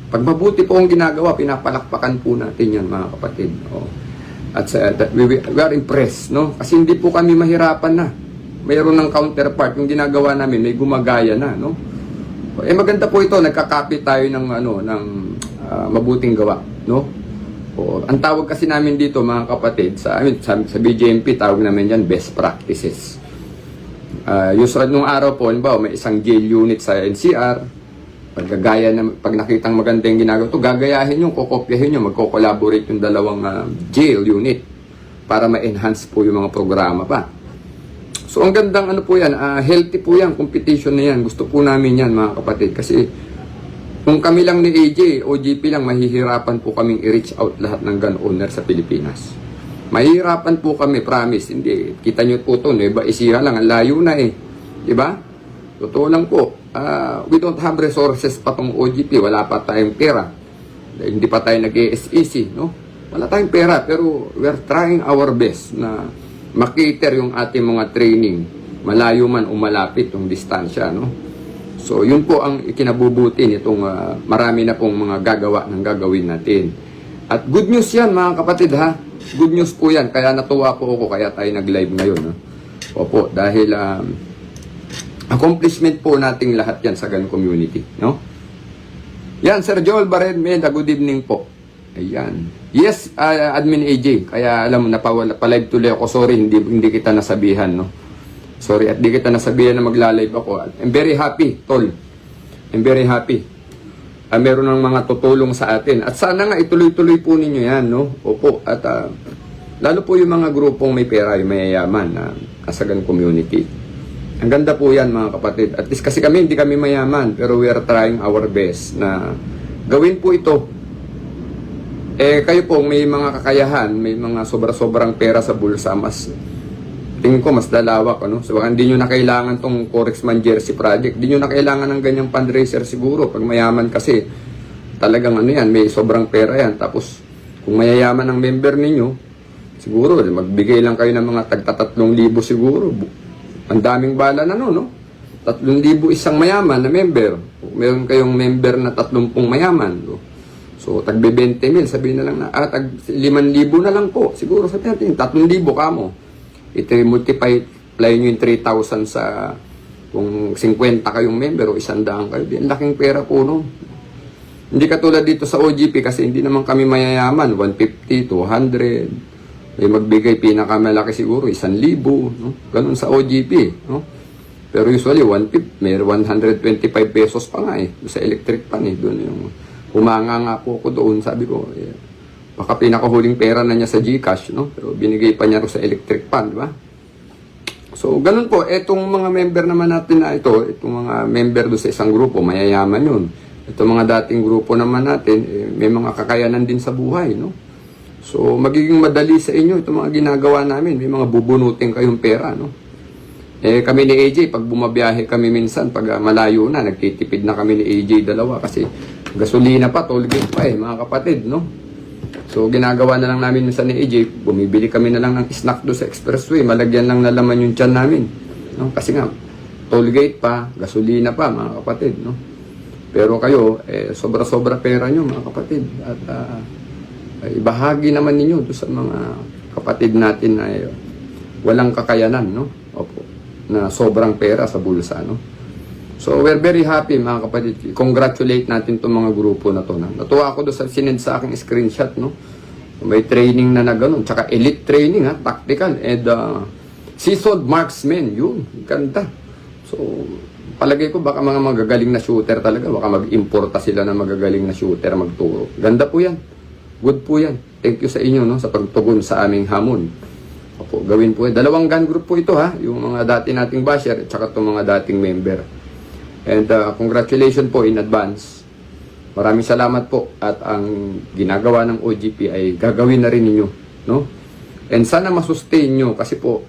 S8: Pag mabuti po ang ginagawa, pinapalakpakan po natin yan, mga kapatid. No? At we are impressed, no? Kasi hindi po kami mahirapan na. Mayroon ng counterpart, yung ginagawa namin, may gumagaya na, no? Maganda po ito, nagkakopy tayo ng mabuting gawa, no? Ang tawag kasi namin dito, mga kapatid, sa BJMP, tawag namin yan best practices. Usual nung araw po, halimbawa, may isang jail unit sa NCR, pag nakitang maganda yung ginagawa ito, gagayahin nyo, kokopyahin nyo, magko-collaborate yung dalawang jail unit para ma-enhance po yung mga programa pa. So, ang gandang ano po yan, healthy po yan, competition na yan. Gusto po namin yan, mga kapatid. Kasi, kung kami lang ni AJ, OGP lang, mahihirapan po kaming i-reach out lahat ng gun owner sa Pilipinas. Mahihirapan po kami, promise. Hindi, kita nyo po ito, Nueva Ecija lang, ang layo na eh. Diba? Totoo lang po. We don't have resources pa tong OGP, wala pa tayong pera. Hindi pa tayo nag-SEC, no? Wala tayong pera, pero we're trying our best na makiter yung ating mga training, malayo man o malapit yung distansya, no? So, yun po ang ikinabubuti nitong marami na pong mga gagawin natin. At good news yan, mga kapatid, ha? Good news po yan, kaya natuwa po ako, kaya tayo nag-live ngayon, no? Opo, dahil accomplishment po nating lahat yan sa gun community, no? Yan, Sir Joel Baredmeda, good evening po. Ayan. Yes, Admin AJ, kaya alam mo, pa-live tuloy ako. Sorry, hindi kita nasabihan, no? Sorry, at di kita nasabihan na magla-live ako. I'm very happy, tol. I'm very happy. Meron ng mga tutulong sa atin. At sana nga, ituloy-tuloy po ninyo yan, no? Opo, at lalo po yung mga grupong may pera, yung mayayaman na kasagan community. Ang ganda po yan, mga kapatid. At least kasi kami, hindi kami mayaman, pero we are trying our best na gawin po ito. Kayo po, may mga kakayahan, may mga sobra-sobrang pera sa bulsa, mas tingin ko mas lalawak, ano? So, hindi nyo na kailangan tong Corexman Jersey Project, hindi nyo na kailangan ng ganyang fundraiser siguro, pag mayaman kasi, talagang ano yan, may sobrang pera yan, tapos, kung mayayaman ang member ninyo, siguro, magbigay lang kayo ng mga tagta-3,000 siguro, ang daming bala na no? 3,000 isang mayaman na member, meron kayong member na 30 mayaman, no? So, tagbe 20,000, sabihin na lang na, tag 5,000 na lang po. Siguro sabihin natin, 3,000 kamo. Multiply nyo yung 3,000 sa, kung 50 kayong member o 100 kayo. Ang laking pera po, no? Hindi katulad dito sa OGP kasi hindi naman kami mayayaman. 150, 200. May magbigay pinakamalaki siguro, 1,000, no? Ganun sa OGP, no? Pero usually, 150, may 125 pesos pa nga eh. Sa electric pan eh. Doon yung humanga nga po ako doon, sabi ko, baka pinakahuling pera na niya sa GCash, no? Pero binigay pa niya ro sa electric pan, di ba? So, ganun po, etong mga member naman natin na ito, itong mga member doon sa isang grupo, mayayaman yun. Itong mga dating grupo naman natin, may mga kakayanan din sa buhay, no? So, magiging madali sa inyo itong mga ginagawa namin, may mga bubunutin kayong pera, no? Kami ni AJ, pag bumabiyahe kami minsan, pag malayo na, nagtitipid na kami ni AJ dalawa kasi gasolina pa, tollgate pa mga kapatid, no? So, ginagawa na lang namin minsan ni AJ, bumibili kami na lang ng snack do sa expressway, malagyan lang na laman yung tiyan namin, no? Kasi nga, tollgate pa, gasolina pa, mga kapatid, no? Pero kayo, sobra-sobra pera nyo, mga kapatid, at ibahagi naman ninyo do sa mga kapatid natin na walang kakayanan, no? Opo, na sobrang pera sa bulsa, no? So, we're very happy, mga kapatid. Congratulate natin itong mga grupo na to. Natuwa ako doon sa sinend sa aking screenshot, no? May training na gano'n. Tsaka elite training, tactical. And seasoned marksmen, yun. Ganda. So, palagay ko baka mga magagaling na shooter talaga. Baka mag-importa sila ng magagaling na shooter magturo. Ganda po yan. Good po yan. Thank you sa inyo, no? Sa pagtugon sa aming hamon. Opo, gawin po yan. 2 gun group po ito, yung mga dati nating basher at saka itong mga dating member. And congratulations po in advance. Maraming salamat po at ang ginagawa ng OGP ay gagawin na rin ninyo, no? And sana masustain nyo kasi po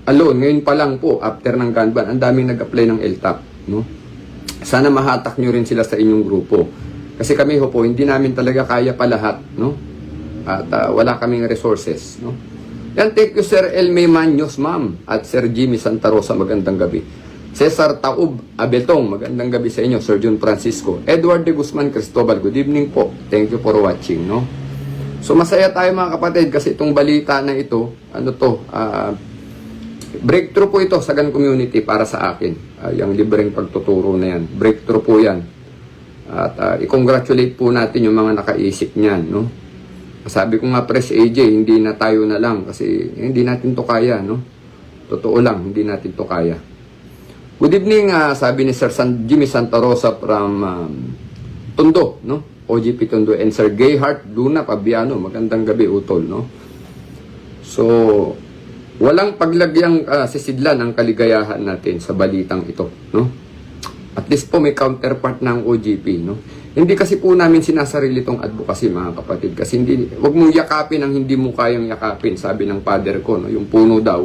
S8: alone, ngayon pa lang po after ng gun ban, ang daming nag-apply ng LTAP, no? Sana mahatak nyo rin sila sa inyong grupo. Kasi kami po, hindi namin talaga kaya pa lahat, no? At wala kaming resources, no? Yan, thank you Sir Elmay Manyos, ma'am, at Sir Jimmy Santa Rosa, magandang gabi. Cesar Taub Abetong, magandang gabi sa inyo. Sir John Francisco, Edward de Guzman Cristobal, good evening po. Thank you for watching, no? So masaya tayo mga kapatid kasi itong balita na ito, breakthrough po ito sa gun community para sa akin. Yung libreng pagtuturo na yan. Breakthrough po yan. At i-congratulate po natin yung mga nakaisip niyan, no? Sabi ko nga, Pres AJ, hindi na tayo na lang kasi hindi natin to kaya, no? Totoo lang, hindi natin to kaya. Good evening, sabi ni Sir Jimmy Santa Rosa from Tondo, no? OGP Tondo, and Sir Gayhart Luna Pabiano, magandang gabi, utol, no? So, walang paglagyang sisidlan ang kaligayahan natin sa balitang ito, no? At least po may counterpart ng OGP, no? Hindi kasi po namin sinasarili itong advocacy, mga kapatid, kasi wag mong yakapin ang hindi mo kayang yakapin, sabi ng father ko, no? Yung puno daw,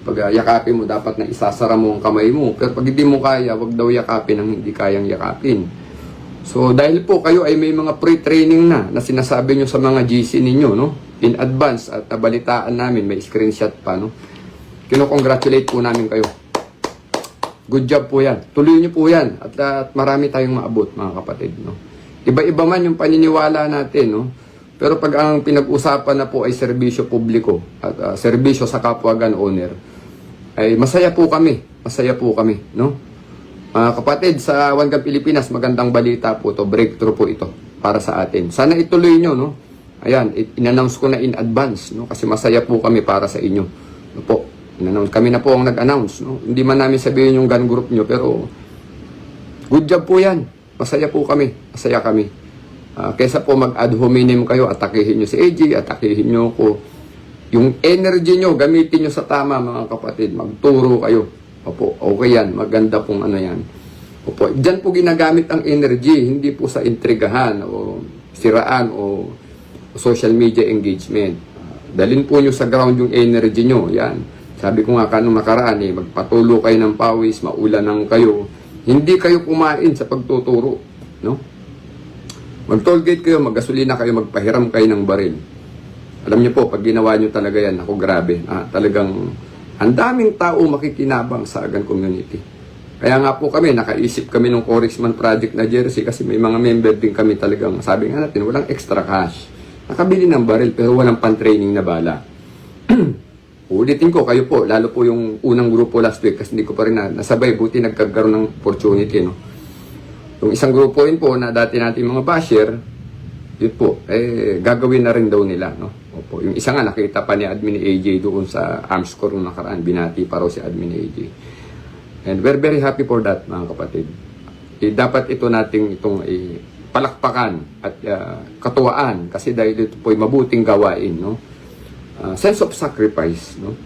S8: pag yakapin mo, dapat na isasara mo ang kamay mo, pero pag hindi mo kaya, wag daw yakapin ang hindi kayang yakapin. So, dahil po kayo ay may mga pre-training na sinasabi nyo sa mga GC ninyo, no? In advance, at nabalitaan namin, may screenshot pa, no? Kino-congratulate po namin kayo. Good job po yan. Tuloy nyo po yan. At marami tayong maabot, mga kapatid, no? Iba-iba man yung paniniwala natin, no? Pero pag ang pinag-usapan na po ay serbisyo publiko at serbisyo sa kapwa gun owner, ay masaya po kami. Masaya po kami, no? Kapatid, sa One Gun Pilipinas, magandang balita po to, breakthrough po ito para sa atin. Sana ituloy nyo, no? Ayan, in-announce ko na in advance, no? Kasi masaya po kami para sa inyo. No po, in-announce. Kami na po ang nag-announce, no? Hindi man namin sabihin yung gun group nyo, pero good job po yan. Masaya po kami. Masaya kami. Kesa po mag-ad hominem kayo, atakihin nyo si AG, atakihin nyo ko. Yung energy nyo, gamitin nyo sa tama, mga kapatid. Magturo kayo. Opo, okay yan. Maganda pong ano yan. Opo, dyan po ginagamit ang energy, hindi po sa intrigahan o siraan o social media engagement. Dalhin po nyo sa ground yung energy nyo. Yan. Sabi ko nga kanong nakaraan, magpatulo kayo ng pawis, maulanan kayo. Hindi kayo kumain sa pagtuturo. No? Mag-tollgate kayo, mag-gasolina kayo, magpahiram kayo ng baril. Alam niyo po, pag ginawa nyo talaga yan, ako grabe. Talagang ang daming tao makikinabang sa gun community. Kaya nga po kami, nakaisip kami ng Corexman Project na jersey kasi may mga member din kami talagang, sabi nga natin, walang extra cash. Nakabili ng baril pero walang pan-training na bala. Ulitin ko, kayo po, lalo po yung unang grupo last week kasi hindi ko pa rin nasabay, buti nagkagaroon ng opportunity, no? Yung isang grupo rin po na dati natin mga basher, yun po, gagawin na rin daw nila, no? Opo. Yung isa nga nakita pa ni Admin AJ doon sa Armscore nung nakaraan, binati pa raw si Admin AJ. And we're very happy for that, mga kapatid. Dapat ito nating itong palakpakan at katuwaan kasi dahil ito po ay mabuting gawain, no? Sense of sacrifice, no?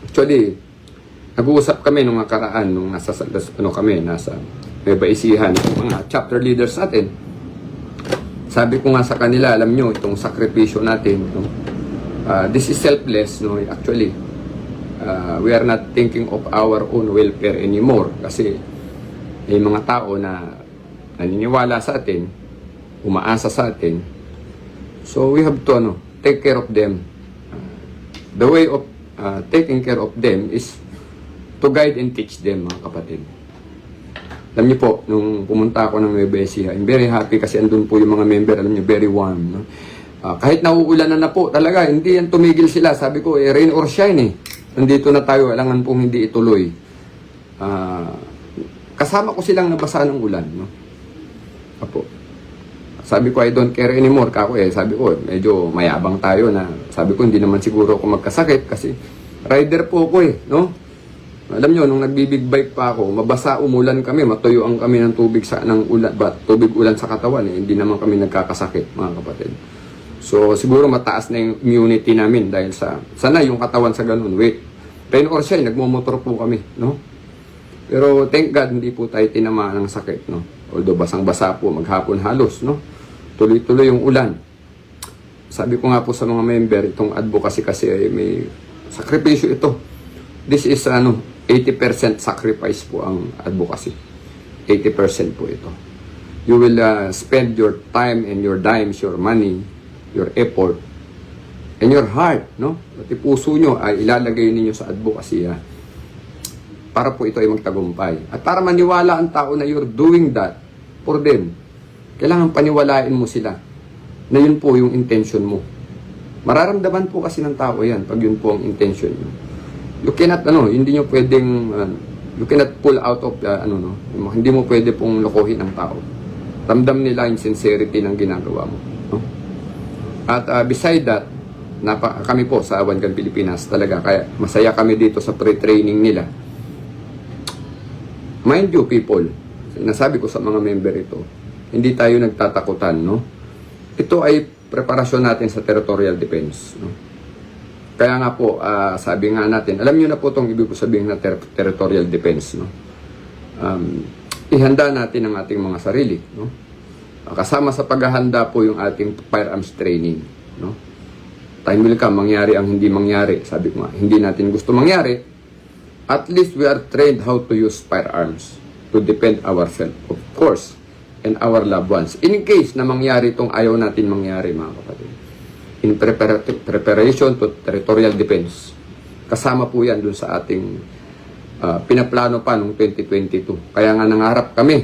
S8: Actually, nag-uusap kami nung nakaraan nung nasa Nueva Ecija, mga chapter leaders natin. Sabi ko nga sa kanila, alam nyo, itong sakripisyo natin, no? This is selfless, no? Actually, we are not thinking of our own welfare anymore kasi may mga tao na naniniwala sa atin, umaasa sa atin. So, we have to take care of them. The way of taking care of them is to guide and teach them, mga kapatid. Alam niyo po, nung pumunta ako ng Nueva Ecija, I'm very happy kasi andun po yung mga member, alam niyo, very warm. No? Kahit nauulan na po, talaga, hindi yan tumigil sila. Sabi ko, rain or shine, nandito na tayo, alangan pong hindi ituloy. Kasama ko silang nabasa ng ulan. No? Apo. Sabi ko, I don't care anymore. Kako sabi ko, medyo mayabang tayo na. Sabi ko, hindi naman siguro ako magkasakit kasi rider po ako no? Alam nyo, nung nagbibig bike pa ako, mabasa, umulan kami, matuyuan kami ng tubig tubig ulan sa katawan, hindi naman kami nagkakasakit, mga kapatid. So, siguro mataas na yung immunity namin dahil sana yung katawan sa ganun, wait. Rain or shine, nagmumotor po kami, no? Pero thank God, hindi po tayo tinamaan ng sakit, no? Although basang-basa po, maghapon halos, no? Tuloy-tuloy yung ulan. Sabi ko nga po sa mga member, itong advocacy kasi ay may sakripisyo ito. This is 80% sacrifice po ang advocacy. 80% po ito. You will spend your time and your dimes, your money, your effort, and your heart, no? Pati puso nyo ay ilalagay ninyo sa advocacy, para po ito ay magtagumpay. At para maniwala ang tao na you're doing that for them, kailangan paniwalain mo sila na yun po yung intention mo. Mararamdaman po kasi ng tao yan pag yun po ang intention nyo. You cannot, hindi nyo pwedeng, you cannot pull out of, hindi mo pwede pong lokohin ang tao. Ramdam nila yung sincerity ng ginagawa mo. No? At beside that, kami po sa One Gun Pilipinas talaga, kaya masaya kami dito sa pre-training nila. Mind you people, nasabi ko sa mga member ito, hindi tayo nagtatakutan, no? Ito ay preparasyon natin sa territorial defense, no? Kaya nga po, sabi nga natin, alam nyo na po itong ibig ko sabihin na territorial defense, no? Ihanda natin ang ating mga sarili, no? Kasama sa paghahanda po yung ating firearms training, no? Time will come, mangyari ang hindi mangyari. Sabi ko nga, hindi natin gusto mangyari. At least we are trained how to use firearms to defend ourselves, of course, and our loved ones. In case na mangyari itong ayaw natin mangyari, mga kapatid. In preparation to territorial defense. Kasama po yan dun sa ating pinaplano pa noong 2022. Kaya nga nangarap kami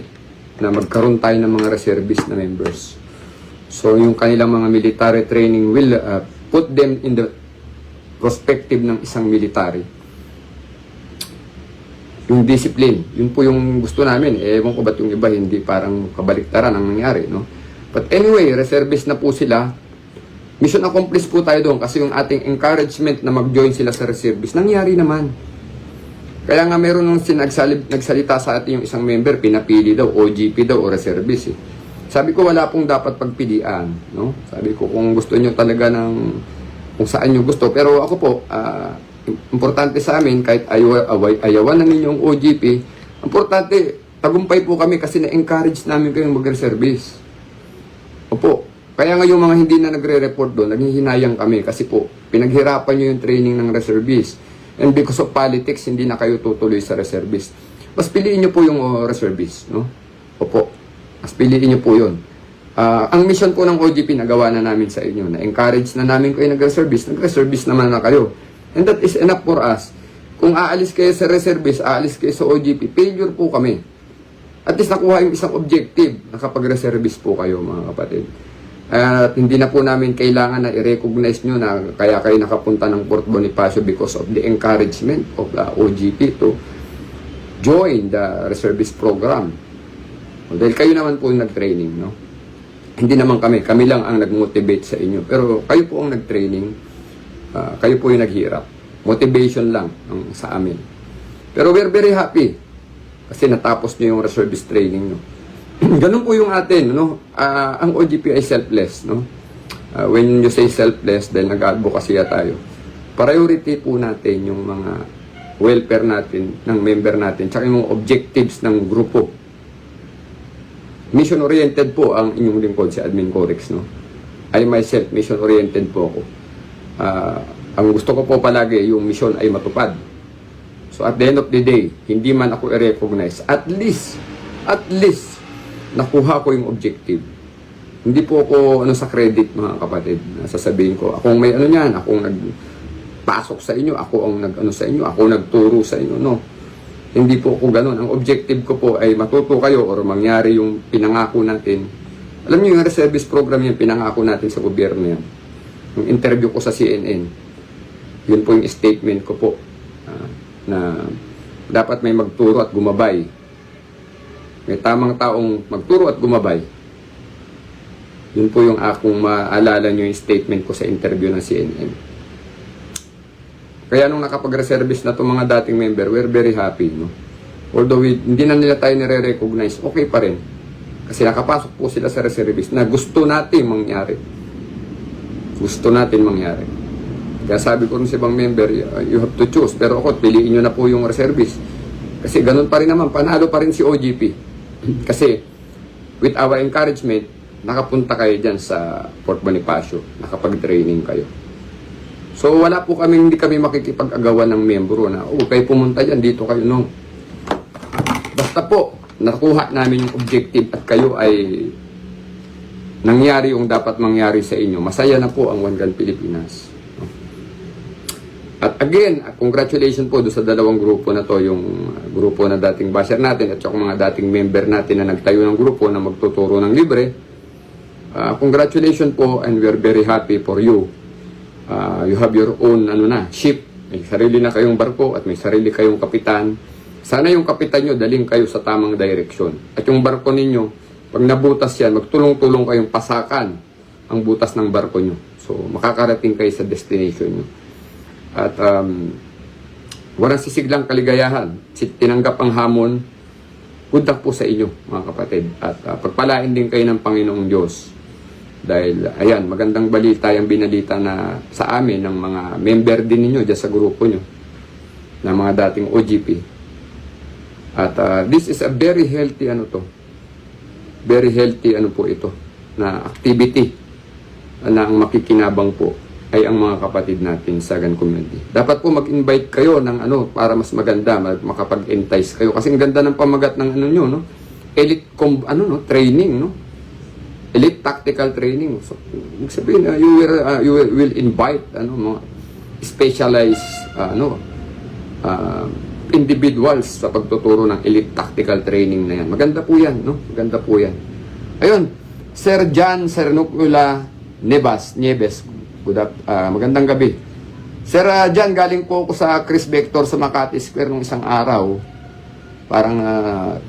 S8: na magkaroon tayo ng mga reservist na members. So yung kanilang mga military training will put them in the perspective ng isang military. Yung discipline, yun po yung gusto namin. Ewan ko ba't yung iba hindi parang kabaliktaran ang nangyari, no? But anyway, reservist na po sila. Mission accomplished po tayo doon kasi yung ating encouragement na mag-join sila sa reservist, nangyari naman. Kaya nga meron nung nagsalita sa atin yung isang member, pinapili daw, OGP daw o reservist. Sabi ko wala pong dapat pagpilian, no? Sabi ko kung gusto nyo talaga ng kung saan nyo gusto. Pero ako po, importante sa amin, kahit ayawan na ninyong OGP, importante, tagumpay po kami kasi na-encourage namin kayong mag-reservist. Opo. Kaya nga yung mga hindi na nagre-report doon, naghihinayang kami kasi po, pinaghirapan nyo yung training ng reservist. And because of politics, hindi na kayo tutuloy sa reservist. Mas piliin nyo po yung reservist, no? Opo. Mas piliin nyo po yun. Ang mission po ng OGP, nagawa na namin sa inyo. Na-encourage na namin kayo nag-reservist naman na kayo. And that is enough for us. Kung aalis kayo sa reservist, aalis kayo sa OGP, failure po kami. At least nakuha yung isang objective, nakapag-reservist po kayo, mga kapatid. At hindi na po namin kailangan na i-recognize nyo na kaya kayo nakapunta ng Fort Bonifacio because of the encouragement of the OGP to join the reservist program. Dahil kayo naman po yung nag-training, no? Hindi naman kami lang ang nag-motivate sa inyo. Pero kayo po ang nag-training, kayo po yung naghirap. Motivation lang sa amin. Pero we're very happy kasi natapos nyo yung reservist training, no? Ganun po yung atin, no? Ang OGP ay selfless, no? When you say selfless, dahil nag-advocacy tayo, priority po natin yung mga welfare natin, ng member natin, tsaka yung mga objectives ng grupo. Mission-oriented po ang inyong lingkod, si Admin Corex, no? I myself, mission-oriented po ako. Ang gusto ko po palagi, yung mission ay matupad. So at the end of the day, hindi man ako i-recognize, at least, nakuha ko yung objective. Hindi po ako sa credit, mga kapatid. Sasabihin ko, akong may niyan, akong nagpasok sa inyo, ako ang sa inyo, ako nagturo sa inyo. No. Hindi po ako ganun. Ang objective ko po ay matuto kayo or mangyari yung pinangako natin. Alam niyo yung reservist program yung pinangako natin sa gobyerno yan. Yung interview ko sa CNN, yun po yung statement ko po. Na dapat may magturo at gumabay. May tamang taong magturo at gumabay. Yun po yung akong maalala nyo yung statement ko sa interview ng CNN. Kaya nung nakapag-reservist na itong mga dating member, we're very happy, no? Although hindi na nila tayo nire-recognize, okay pa rin. Kasi nakapasok po sila sa reservist na gusto natin mangyari. Gusto natin mangyari. Kaya sabi ko rin sa ibang member, you have to choose. Pero ako, piliin nyo na po yung reservist. Kasi ganun pa rin naman, panalo pa rin si OGP. Kasi, with our encouragement, nakapunta kayo dyan sa Fort Bonifacio. Nakapag-training kayo. So, wala po kami, hindi kami makikipag-agawan ng membro na, kayo pumunta dyan, dito kayo, no. Basta po, nakuha namin yung objective at kayo ay nangyari yung dapat mangyari sa inyo. Masaya na po ang One Gun Pilipinas. At again, congratulations po doon sa dalawang grupo na to, yung grupo na dating basher natin at yung mga dating member natin na nagtayo ng grupo na magtuturo ng libre. Congratulations po and we are very happy for you. You have your own ship. May sarili na kayong barko at may sarili kayong kapitan. Sana yung kapitan nyo daling kayo sa tamang direksyon. At yung barko ninyo, pag nabutas yan, magtulong-tulong kayong pasakan ang butas ng barko nyo. So So, makakarating kayo sa destination nyo. At walang sisiglang kaligayahan. Tinanggap ang hamon, good luck po sa inyo, mga kapatid. At pagpalain din kayo ng Panginoong Diyos. Dahil, ayan, magandang balita yung binalita na sa amin ng mga member din ninyo dyan sa grupo nyo, ng mga dating OGP. At this is a very healthy, very healthy, po ito, na activity na ang makikinabang po ay ang mga kapatid natin sa Sagan Community. Dapat po mag-invite kayo ng para mas maganda, makapag-entice kayo. Kasi ang ganda ng pamagat ng nyo, no? Elite, training, no? Elite tactical training. So, ibig sabihin, you will invite, mga specialized, individuals sa pagtuturo ng elite tactical training na yan. Maganda po yan, no? Maganda po yan. Ayun, Sir Jan Cernocula Nieves. Magandang gabi. Sir Jan, galing po ako sa Chris Vector sa Makati Square nung isang araw. Parang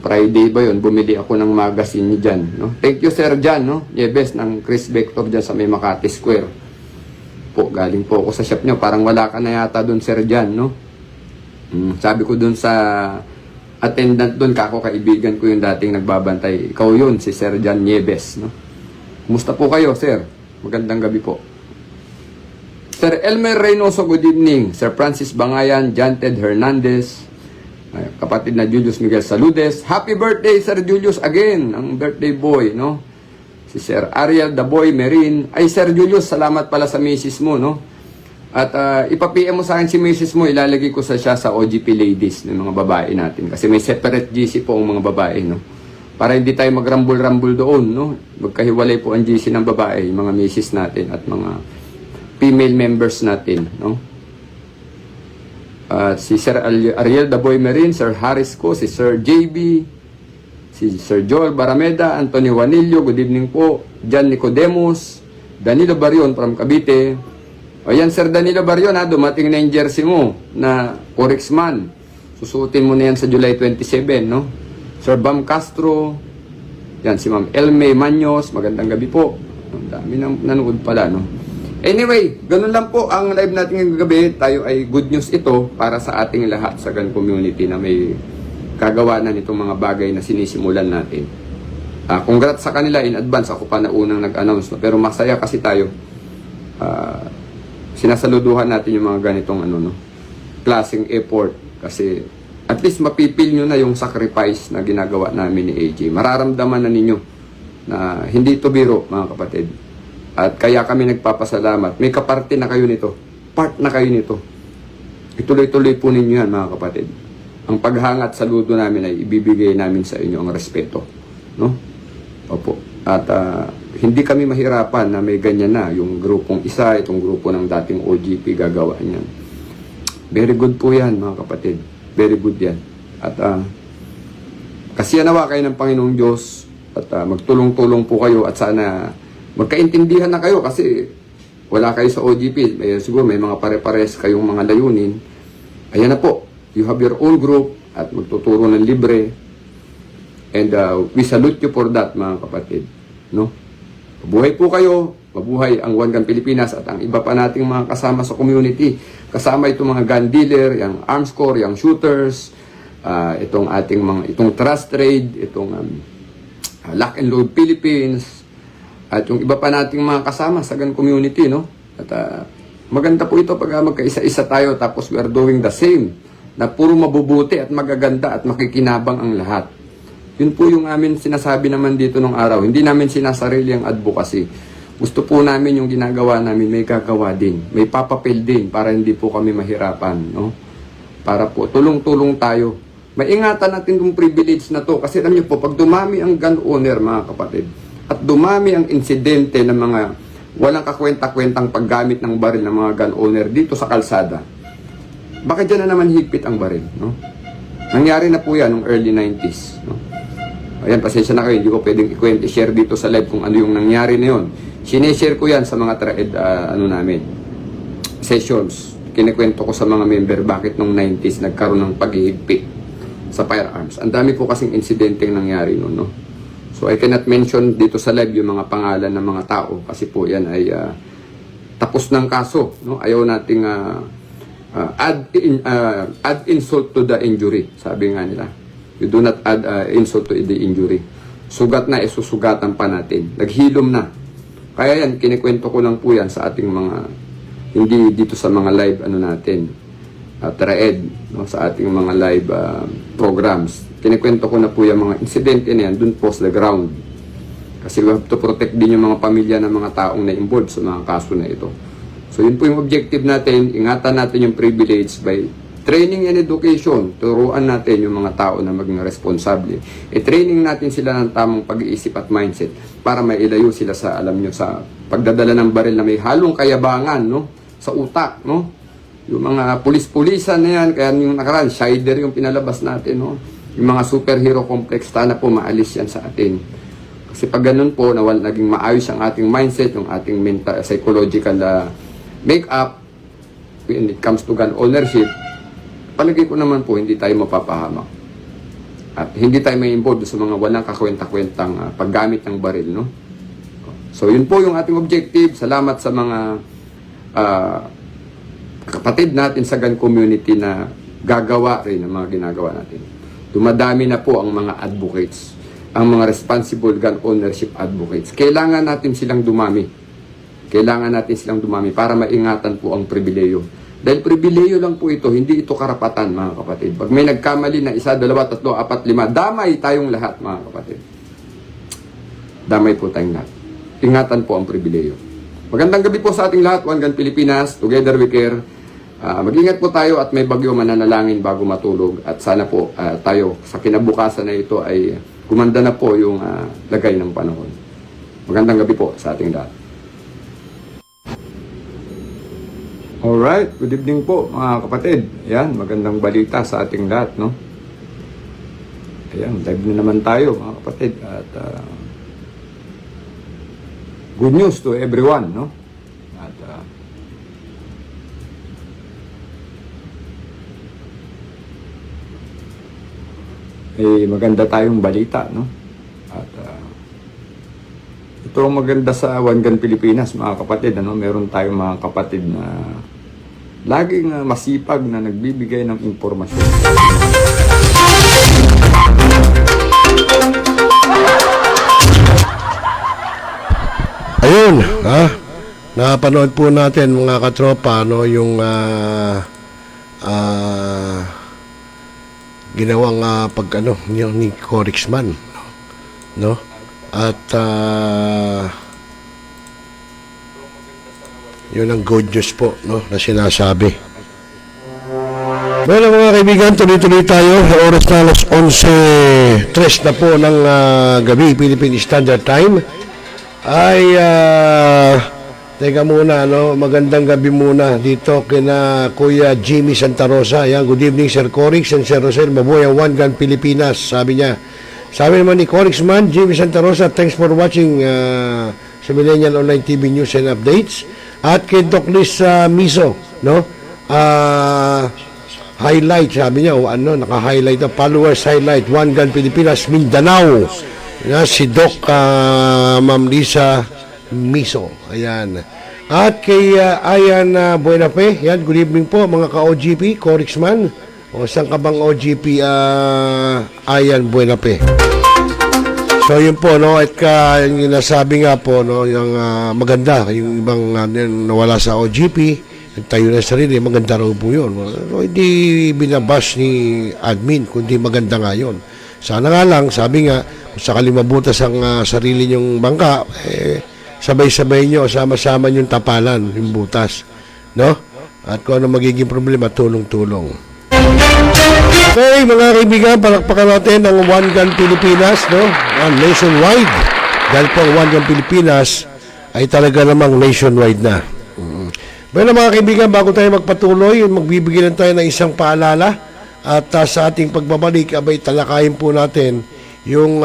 S8: Friday ba yun, bumili ako ng magazine ni Jan. No? Thank you, Sir Jan, no? Nieves ng Chris Vector dyan sa may Makati Square. Galing po ako sa shop nyo. Parang wala ka na yata doon, Sir Jan, no? Sabi ko doon sa attendant doon, kaibigan ko yung dating nagbabantay. Ikaw yun, si Sir Jan Nieves, no? Kumusta po kayo, sir? Magandang gabi po. Sir Elmer Reynoso, good evening. Sir Francis Bangayan, John Ted Hernandez, kapatid na Julius Miguel Saludes. Happy birthday, Sir Julius, again, ang birthday boy, no? Si Sir Ariel the Boy Merin. Ay, Sir Julius, salamat pala sa misis mo, no? At ipa-PM mo sa akin si misis mo, ilalagay ko siya sa OGP ladies ng mga babae natin. Kasi may separate GC po ang mga babae, no? Para hindi tayo magrambul-rambul doon, no? Magkahiwalay po ang GC ng babae, yung mga misis natin at mga female members natin, no? Si Sir Ariel the Boy Merin, Sir Harris ko, si Sir JB, si Sir Joel Barameda, Anthony Juanillo, good evening po. John Nicodemus, Danilo Barion from Cavite. Ayan, Sir Danilo Barion, dumating na yung jersey mo na Corexman. Susuotin mo na yan sa July 27, no? Sir Bam Castro, yan si Ma'am Elme Manyos, magandang gabi po. Ang dami nang nanood pala, no? Anyway, ganun lang po ang live natin ngayong gabi. Tayo ay good news ito para sa ating lahat sa Sagan Community na may kagawa na nitong mga bagay na sinisimulan natin. Congrats sa kanila in advance. Ako pa na unang nag-announce. No? Pero masaya kasi tayo. Sinasaluduhan natin yung mga ganitong klaseng effort. Kasi at least mapipil nyo na yung sacrifice na ginagawa namin ni AJ. Mararamdaman na ninyo na hindi ito biro, mga kapatid. At kaya kami nagpapasalamat. May kaparte na kayo nito. Part na kayo nito. Ituloy-tuloy po ninyo yan, mga kapatid. Ang paghangat saludo namin ay ibibigay namin sa inyo ang respeto. No? Opo. At hindi kami mahirapan na may ganyan na. Yung grupong isa, itong grupo ng dating OGP gagawa niyan. Very good po yan, mga kapatid. Very good yan. At kasiyanawa kayo ng Panginoong Diyos. At magtulong-tulong po kayo at sana magkaintindihan na kayo kasi wala kayo sa OGP. Siguro may mga pare-pares kayong mga layunin. Ayan na po. You have your own group at magtuturo ng libre. And we salute you for that, mga kapatid. No? Mabuhay po kayo. Mabuhay ang One Gun Pilipinas at ang iba pa nating mga kasama sa community. Kasama itong mga gun dealer, yung arms corps, yung shooters, itong trust trade, itong Lock and Load Philippines, at yung iba pa nating mga kasama sa Sagan Community, no? At maganda po ito pag magkaisa-isa tayo tapos we are doing the same. Na puro mabubuti at magaganda at makikinabang ang lahat. Yun po yung amin sinasabi naman dito nung araw. Hindi namin sinasarili ang advocacy. Gusto po namin yung ginagawa namin may gagawa din. May papapil din para hindi po kami mahirapan, no? Para po tulong-tulong tayo. Maingatan natin yung privilege na to kasi alam niyo po, pag dumami ang gun owner, mga kapatid, at dumami ang insidente ng mga walang kakwenta-kwentang paggamit ng baril ng mga gun owner dito sa kalsada, baka dyan na naman higpit ang baril, no? Nangyari na po yan noong early 90s, no? Ayan, pasensya na kayo, hindi ko pwedeng i-share dito sa live kung ano yung nangyari na yun. Sineshare ko yan sa mga sessions. Kinikwento ko sa mga member bakit noong 90s nagkaroon ng paghihigpit sa firearms. Ang dami po kasing insidenteng nangyari noon, no? So I cannot mention dito sa live yung mga pangalan ng mga tao kasi po yan ay tapos ng kaso, no? Ayaw nating add insult to the injury, sabi nga nila. You do not add insult to the injury. Sugat na, isusugatan pa natin. Naghilom na. Kaya yan, kinikwento ko lang po yan sa ating mga, hindi dito sa mga live natin, thread, no? Sa ating mga live programs. Kinikwento ko na po yung mga insidente na yan, dun po sa the ground. Kasi we have to protect din yung mga pamilya ng mga taong na-involved sa mga kaso na ito. So yun po yung objective natin, ingatan natin yung privilege by training and education. Turuan natin yung mga tao na maging responsable. I-training natin sila ng tamang pag-iisip at mindset para mailayo sila sa, alam nyo, sa pagdadala ng baril na may halong kayabangan, no? Sa utak, no? Yung mga pulis-pulisan na yan, kaya yung nakaraan, Shider yung pinalabas natin, no? Yung mga superhero complex, sana po maalis yan sa atin. Kasi pag ganun po, naging maayos ang ating mindset, yung ating mental, psychological make-up, when it comes to gun ownership, palagay ko naman po, hindi tayo mapapahamak. At hindi tayo may involved sa mga walang kakwenta-kwentang paggamit ng baril, no? So, yun po yung ating objective. Salamat sa mga kapatid natin sa gun community na gagawa rin ng mga ginagawa natin. Dumadami na po ang mga advocates, ang mga responsible gun ownership advocates. Kailangan natin silang dumami. Kailangan natin silang dumami para maingatan po ang pribileyo. Dahil pribileyo lang po ito, hindi ito karapatan, mga kapatid. Pag may nagkamali na 1, 2, 3, 4, 5, damay tayong lahat, mga kapatid. Damay po tayong lahat. Ingatan po ang pribileyo. Magandang gabi po sa ating lahat. One Gun Pilipinas, together we care. Mag-ingat po tayo at may bagyo, mananalangin bago matulog. At sana po tayo sa kinabukasan na ito ay gumanda na po yung lagay ng panahon. Magandang gabi po sa ating lahat. Alright, good evening po mga kapatid. Ayan, magandang balita sa ating lahat, no? Ayan, live na naman tayo mga kapatid. At good news to everyone, no? At maganda tayong balita, no? At ito ang maganda sa One Gun Pilipinas, mga kapatid, ano? Meron tayong mga kapatid na laging masipag na nagbibigay ng impormasyon.
S1: Ayun, napanood po natin mga katropa, no, yung ginawang ni Corixman, no? At yun ang good news po, no, na sinasabi. Well, mga kaibigan, tuloy-tuloy tayo. Oras na alas 11:03 na po ng gabi, Philippine Standard Time. Ay, teka muna, no? Magandang gabi muna dito kina Kuya Jimmy Santa Rosa. Ayan, good evening, Sir Corix and Sir Rosel. Mabuhay ang One Gun Pilipinas, sabi niya. Sabi naman ni Corixman, Jimmy Santa Rosa, thanks for watching sa Millennial Online TV News and Updates. At kay Doc Liz Miso, no? Highlight, sabi niya, naka-highlight, followers highlight, One Gun Pilipinas, Mindanao. Si Doc Ma'am Lisa Miso. Ayan. At kay Ayan Buenafe, yan, good evening po mga ka-OGP, Corixman. O saan ka bang OGP Ayan Buenafe? So yun po, no, at yung nasabi nga po, no, yung maganda, yung ibang nawala sa OGP, nagtayo na sarili, maganda raw po yun. So, hindi binabash ni admin, kundi maganda nga yun. Sana nga lang, sabi nga, kung sakali mabutas ang sarili nyong bangka, sabay-sabay nyo, sama-sama nyong tapalan, yung butas. No? At kung ano magiging problema, tulong-tulong. Okay, mga kaibigan, palakpakan natin ang One Gun Pilipinas, no? Nationwide. Dahil po ang One Gun Pilipinas ay talaga namang nationwide na. Well, mga kaibigan, bago tayo magpatuloy, magbibigyan tayo ng isang paalala. At sa ating pagbabalik, abay talakayin po natin yung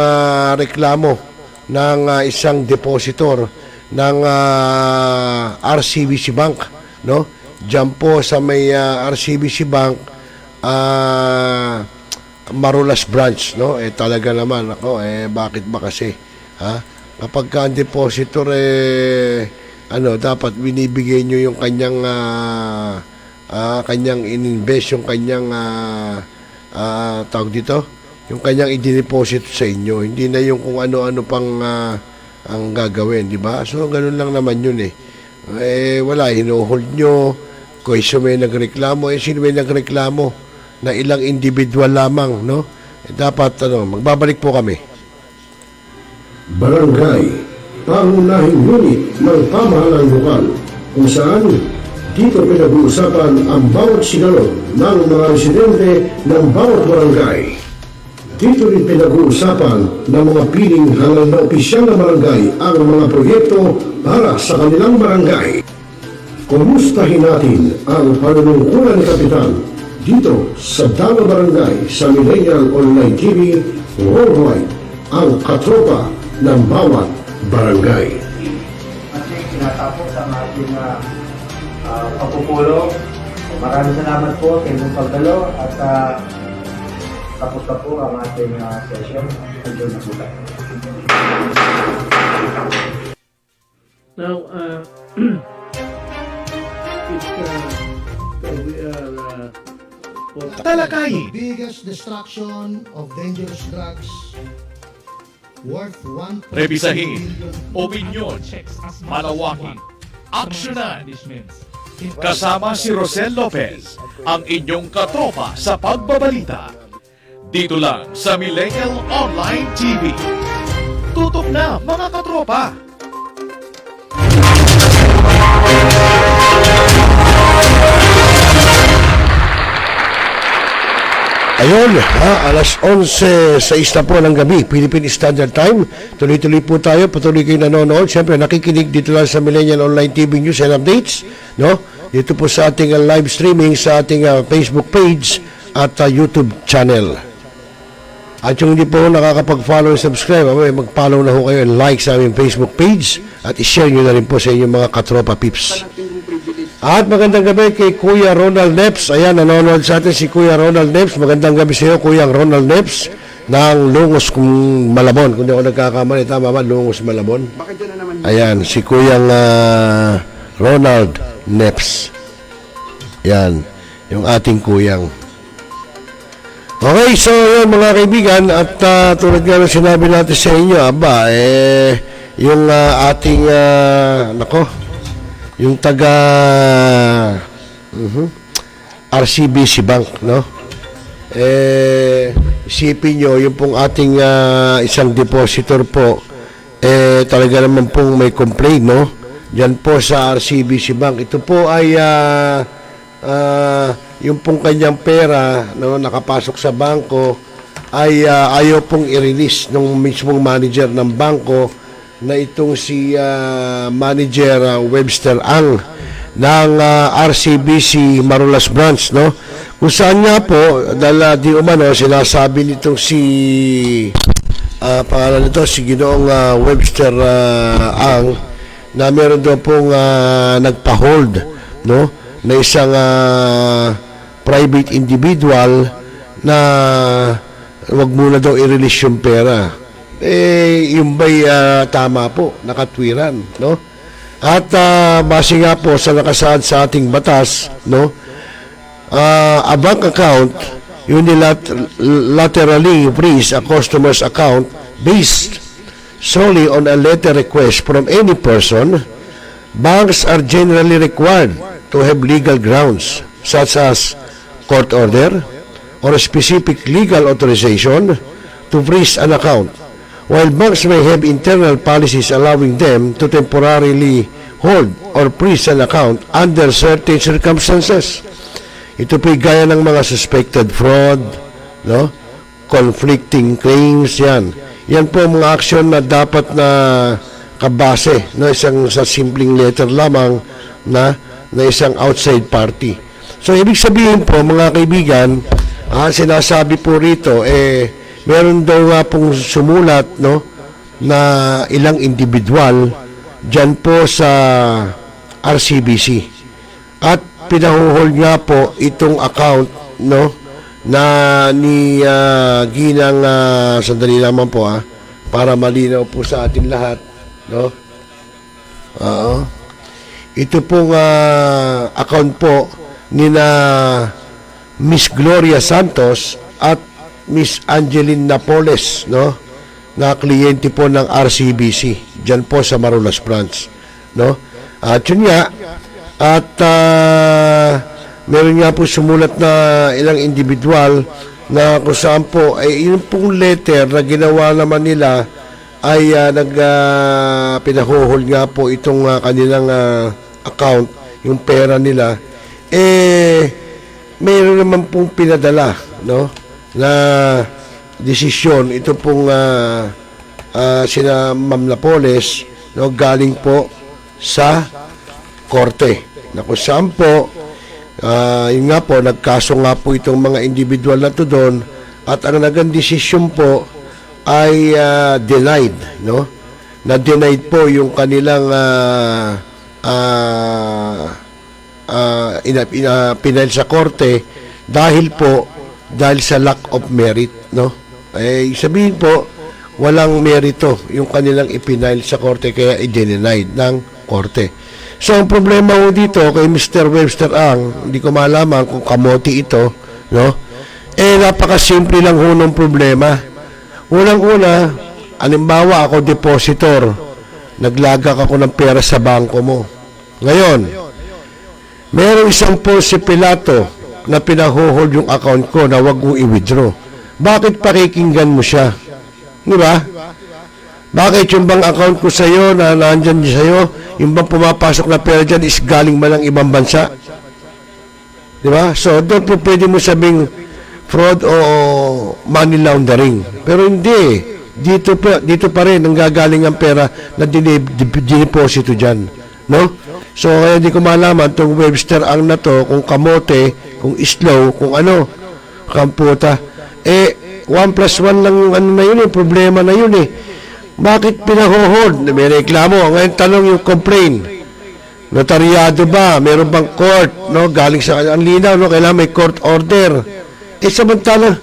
S1: reklamo ng isang depositor ng RCBC Bank, no? Diyan po sa may RCBC Bank, Marulas branch, no? Talaga naman ako, bakit ba kasi, ha? Kapag ka ang depositor dapat binibigay nyo yung kanyang kanyang ininvest, yung kanyang tawag dito, yung kanyang i-deposit sa inyo. Hindi na yung kung ano-ano pang ang gagawin, di ba? So, ganun lang naman yun eh. Wala, hinuhold nyo. Kung may nagreklamo, sino may nagreklamo? Na ilang individual lamang, no? Dapat, magbabalik po kami.
S9: Barangay, pangunahing unit ng pamahalaan lokal kung saan dito pinag-uusapan ang bawat sinalo ng mga residente ng bawat barangay. Dito rin pinag-uusapan ng mga piling halal na opisyal na barangay ang mga proyekto para sa kanilang barangay. Kumustahin natin ang panunungkulan ni Kapitan dito sa Dama Barangay sa Millennial Online TV Worldwide, ang katropa ng bawat barangay.
S10: At tinatapos ang ating pagpupulong. Maraming salamat po sa inyong pagdalo at tapos na po ang ating session. Enjoy na po tayo.
S4: Now, we are
S2: Talakayin. Biggest destruction of dangerous drugs worth 1.
S11: Rebisahin, opinyon, malawakin, aksyonan. Kasama si Rosel Lopez, ang inyong katropa sa pagbabalita. Dito lang sa Millennial Online TV. Tutok na mga katropa!
S1: Ayun, alas 11:06 na po ng gabi, Philippine Standard Time. Tuloy-tuloy po tayo, patuloy kayo nanonood. Siyempre, nakikinig dito lang sa Millennial Online TV News and Updates, no? Dito po sa ating live streaming sa ating Facebook page at YouTube channel. At yung hindi po nakakapag-follow and subscribe, mag-follow na ho kayo and like sa aming Facebook page at i-share nyo na rin po sa inyong mga katropa pips. At magandang gabi kay Kuya Ronald Neps. Ayan, nanonood sa atin si Kuya Ronald Neps. Magandang gabi sa iyo, Kuya Ronald Neps ng Lungos Malabon. Kung di ako nagkakamali, tama ba? Lungos Malabon. Ayan, si Kuya Ronald Neps. Ayan, yung ating kuyang. Okay, so yun mga kaibigan, at tulad nga ng sinabi natin sa inyo, yung ating, yung taga RCBC Bank, no? Isipin nyo, yung pong ating isang depositor po, talaga naman pong may complaint, no? Diyan po sa RCBC Bank. Ito po ay yung pong kanyang pera, no, nakapasok sa bangko, ay ayaw pong i-release ng mismong manager ng bangko na itong si Manager Webster Ang ng RCBC Marulas Branch, no? Kung saan nga po, dahil di umano, sinasabi nitong si pangalan nito, si Ginoong Webster Ang, na meron daw pong nagpa-hold, no? Na isang private individual na wag muna daw i-release yung pera. Yung ba'y tama po, nakatwiran, no? At base nga po sa nakasaad sa ating batas, no? A bank account unilaterally freeze a customer's account based solely on a letter request from any person. Banks are generally required to have legal grounds such as court order or a specific legal authorization to freeze an account. While banks may have internal policies allowing them to temporarily hold or freeze an account under certain circumstances. Ito po'y gaya ng mga suspected fraud, no? Conflicting claims, yan. Yan po mga aksyon na dapat na kabase, no? Isang sa simpleng letter lamang na isang outside party. So, ibig sabihin po, mga kaibigan, sinasabi po rito, meron daw nga pong sumulat, no, na ilang individual dyan po sa RCBC. At pinahuhold nga po itong account, no, na ni Ginang, sandali naman po para malinaw po sa atin lahat, no. ito pong account po ni na Miss Gloria Santos at Miss Angeline Napoles, no? Na kliyente po ng RCBC diyan po sa Marulas branch, no? At yun nga, at meron nga po sumulat na ilang individual na kung saan po ay yung pong letter na ginawa naman nila ay pinahuhol nga po itong kanilang account, yung pera nila, mayroon naman pong pinadala, no, na desisyon ito pong sina Ma'am Napoles, no, galing po sa korte na kung saan po yun nga po, nagkaso nga po itong mga individual na to doon at ang naging desisyon po ay denied, no, na denied po yung kanilang pinail sa korte dahil sa lack of merit, no? Sabihin po walang merito yung kanilang ipinail sa korte kaya i-denied ng korte. So ang problema ho dito kay Mr. Webster Ang, hindi ko malaman kung kamote ito, no? Napakasimple lang ho ng problema. Unang-una, halimbawa ako depositor, naglagak ako ng pera sa bangko mo. Ngayon, merong isang posipilato na pinahuhold yung account ko na wag mo i-withdraw. Bakit pakikinggan mo siya? Di ba? Bakit yung bang account ko sa'yo na nandyan sa'yo, yung bang pumapasok na pera dyan is galing man ng ibang bansa? Di ba? So, doon po pwede mo sabing fraud o money laundering. Pero hindi. Dito pa rin ang gagaling ang pera na dineposito dyan. No? So, kaya hindi ko malaman itong Webster Ang na to, kung kamote, kung slow, kung ano, kamputa. 1 plus 1 lang yung ano na yun, yung problema na yun eh. Bakit pinahuhold? May reklamo. Ngayon tanong yung complaint. Notaryado ba? Meron bang court? No? Galing sa, ang linaw, no? Kailangan may court order. Samantala,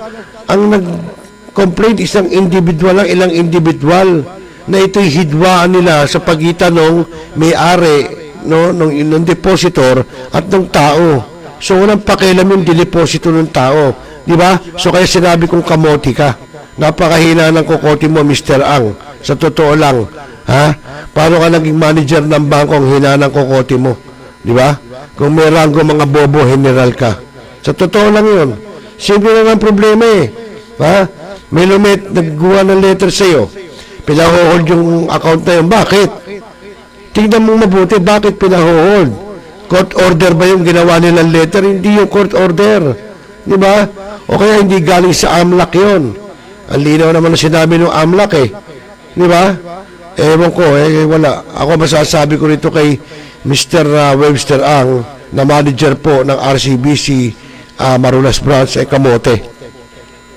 S1: ang nag-complaint isang individual lang, ilang individual na ito'y hidwaan nila sa pagitan ng may-ari, no, ng depositor at ng tao. So, walang pakialam yung dineposito ng tao. Di ba? So, kaya sinabi kong kamote ka. Napakahina ng kokote mo, Mr. Ang. Sa totoo lang. Ha? Paano ka naging manager ng bangko ang hina ng kokote mo? Di ba? Kung may rango mga bobo, general ka. Sa totoo lang yun. Simple lang ang problema eh. Ha? May naggawa ng letter sa'yo. Pinahuhold yung account na yun. Bakit? Tingnan mo mabuti, bakit pinahuhold? Court order ba yung ginawa nilang letter? Hindi yung court order. Di ba? O kaya hindi galing sa AMLAC yun. Ang linaw naman na sinabi ng AMLAC eh. Di ba? Ewan ko, wala. Ako masasabi ko rito kay Mr. Webster Ang, na manager po ng RCBC Marulas branch ay kamote.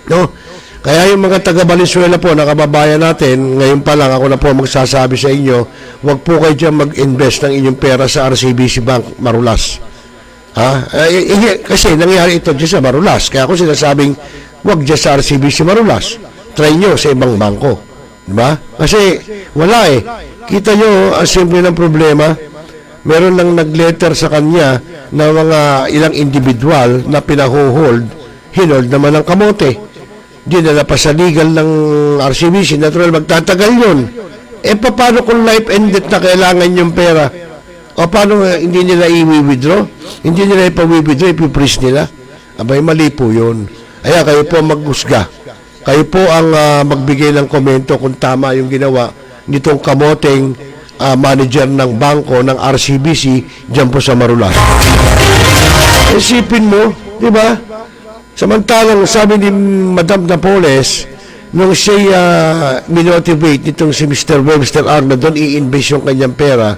S1: No? Kaya yung mga taga Valenzuela po, na kababayan natin, ngayon pa lang ako na po magsasabi sa inyo, wag po kayo dyan mag-invest ng inyong pera sa RCBC Bank Marulas. Ha? Kasi nangyari ito dyan sa Marulas. Kaya ako sinasabing, wag dyan sa RCBC Marulas. Try nyo sa ibang bangko. Diba? Kasi wala eh. Kita nyo, ang simple ng problema, meron lang nag-letter sa kanya na mga ilang individual na pinahuhold, hinold naman ng kamote. Dinala pa sa legal ng RCBC, natural magtatagal yun. Paano kung life and death na kailangan yung pera? O paano hindi nila i-withdraw? Hindi nila ipa-withdraw, ipi-freeze nila? Abay, mali po yun. Kaya kayo po maghusga. Kayo po ang magbigay ng komento kung tama yung ginawa nitong kamoteng manager ng bangko ng RCBC dyan po sa Marulas. Isipin mo, di ba? Samantalang sabi ni Madam Napoles, nung siya minotivate nitong si Mr. Webster Ang na doon i-invest yung kanyang pera,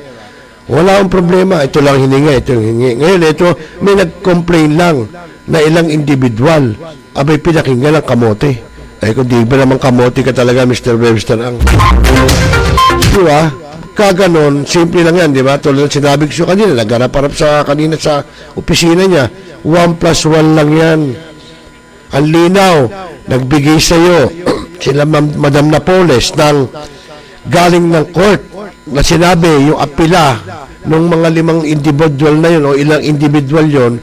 S1: wala akong problema. Ito lang hininga, ito hininga. Ngayon, ito, may nag-complain lang na ilang individual. Abay, pinakinggan ng kamote. Kung di ba naman kamote ka talaga, Mr. Webster Ang. Di ba? Kaganon, simple lang yan, di ba? Tulad ng sinabi ko kanina, nagharap-harap kanina sa opisina niya. 1 plus 1 lang yan. Ang linaw, nagbigay sa'yo sila Madam Napoles ng galing ng court na sinabi yung apila nung mga 5 individual na yun o ilang individual yon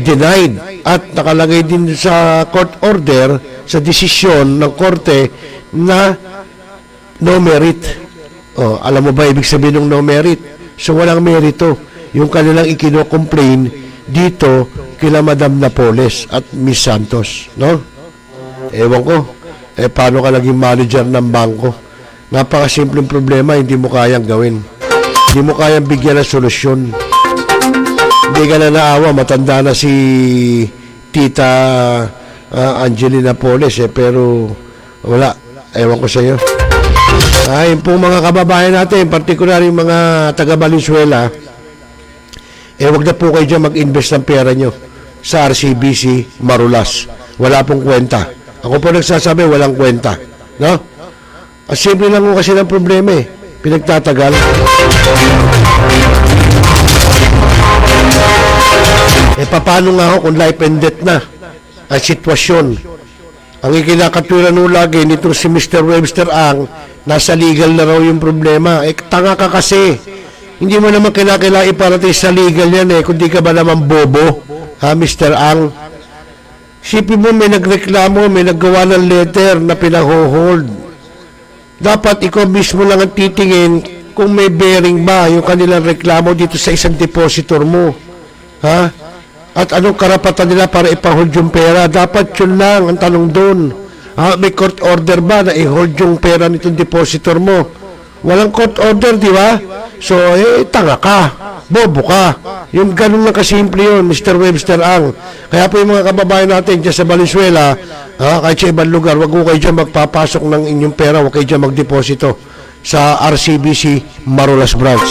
S1: denied at nakalagay din sa court order sa desisyon ng korte na no merit. Alam mo ba ibig sabihin ng no merit? So walang merito yung kanilang ikino-complain dito kila Madam Napoles at Miss Santos, no? Ewan ko, paano ka naging manager ng bangko? Napakasimpleng problema, hindi mo kayang gawin. Hindi mo kayang bigyan ng solusyon. Hindi ka na naawa, matanda na si Tita Angelina Poles, pero wala. Ewan ko sa iyo. Yung pong mga kababayan natin, particular yung mga taga Valenzuela, wag na po kayo dyan mag-invest ng pera nyo sa RCBC Marulas. Wala pong kwenta. Ako po nagsasabi, walang kwenta. No? Simple lang ko kasi ng problema pinagtatagal. Paano nga ako kung life and death na ang sitwasyon? Ang ikinakatwiran nung lagi nitong si Mr. Webster Ang, nasa legal na raw yung problema. Tanga ka kasi. Hindi mo naman kinakailangan iparating sa legal yan kundi ka ba naman bobo? Ha, Mr. Ang? Sipin mo, may nagreklamo, may naggawa ng letter na pinaho-hold. Dapat ikaw mismo lang ang titingin kung may bearing ba yung kanilang reklamo dito sa isang depositor mo. Ha? At anong karapatan nila para ipa-hold yung pera? Dapat yun lang ang tanong doon. May court order ba na i-hold yung pera nitong depositor mo? Walang court order, di ba? So, tanga ka. Bobo ka. Yung ganun lang kasimple yun, Mr. Webster Ang. Kaya po yung mga kababayan natin dyan sa Valenzuela, kahit sa ibang lugar, wag ko kayo dyan magpapasok ng inyong pera, wag kayo dyan magdeposito sa RCBC Marulas Branch.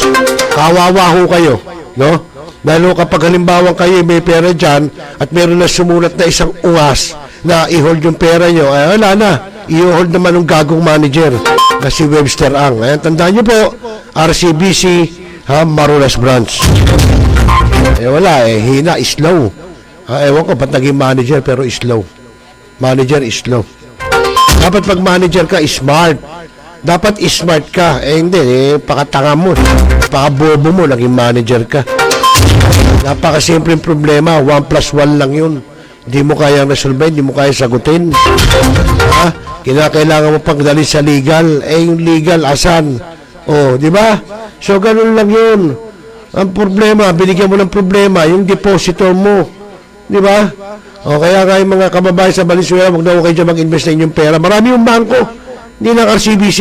S1: Kawawa ho kayo, no? Lalo kapag halimbawa kayo may pera dyan at meron na sumulat na isang ungas na i-hold yung pera nyo, wala na. I-hold naman ng gagong manager na si Webster Ang. Tandaan nyo po, RCBC Marulas Branch. Wala hina, slow. Ewan ko, ba't naging manager pero slow? Manager is slow. Dapat pag manager ka, smart. Dapat smart ka. Hindi, pakatanga mo. Pakabobo mo, naging manager ka. Napakasimpleng problema, 1+1 lang yun. Hindi mo kayang resolve, hindi mo kaya sagutin. Kinakailangan mo pagdali sa legal. Yung legal, asan? Di ba? So, ganun lang yun. Ang problema, binigyan mo ng problema, yung depositor mo. Di ba? Kaya nga yung mga kababayan sa Valenzuela, huwag na kayo dyan mag-invest na inyong pera. Marami yung bangko. Hindi lang RCBC.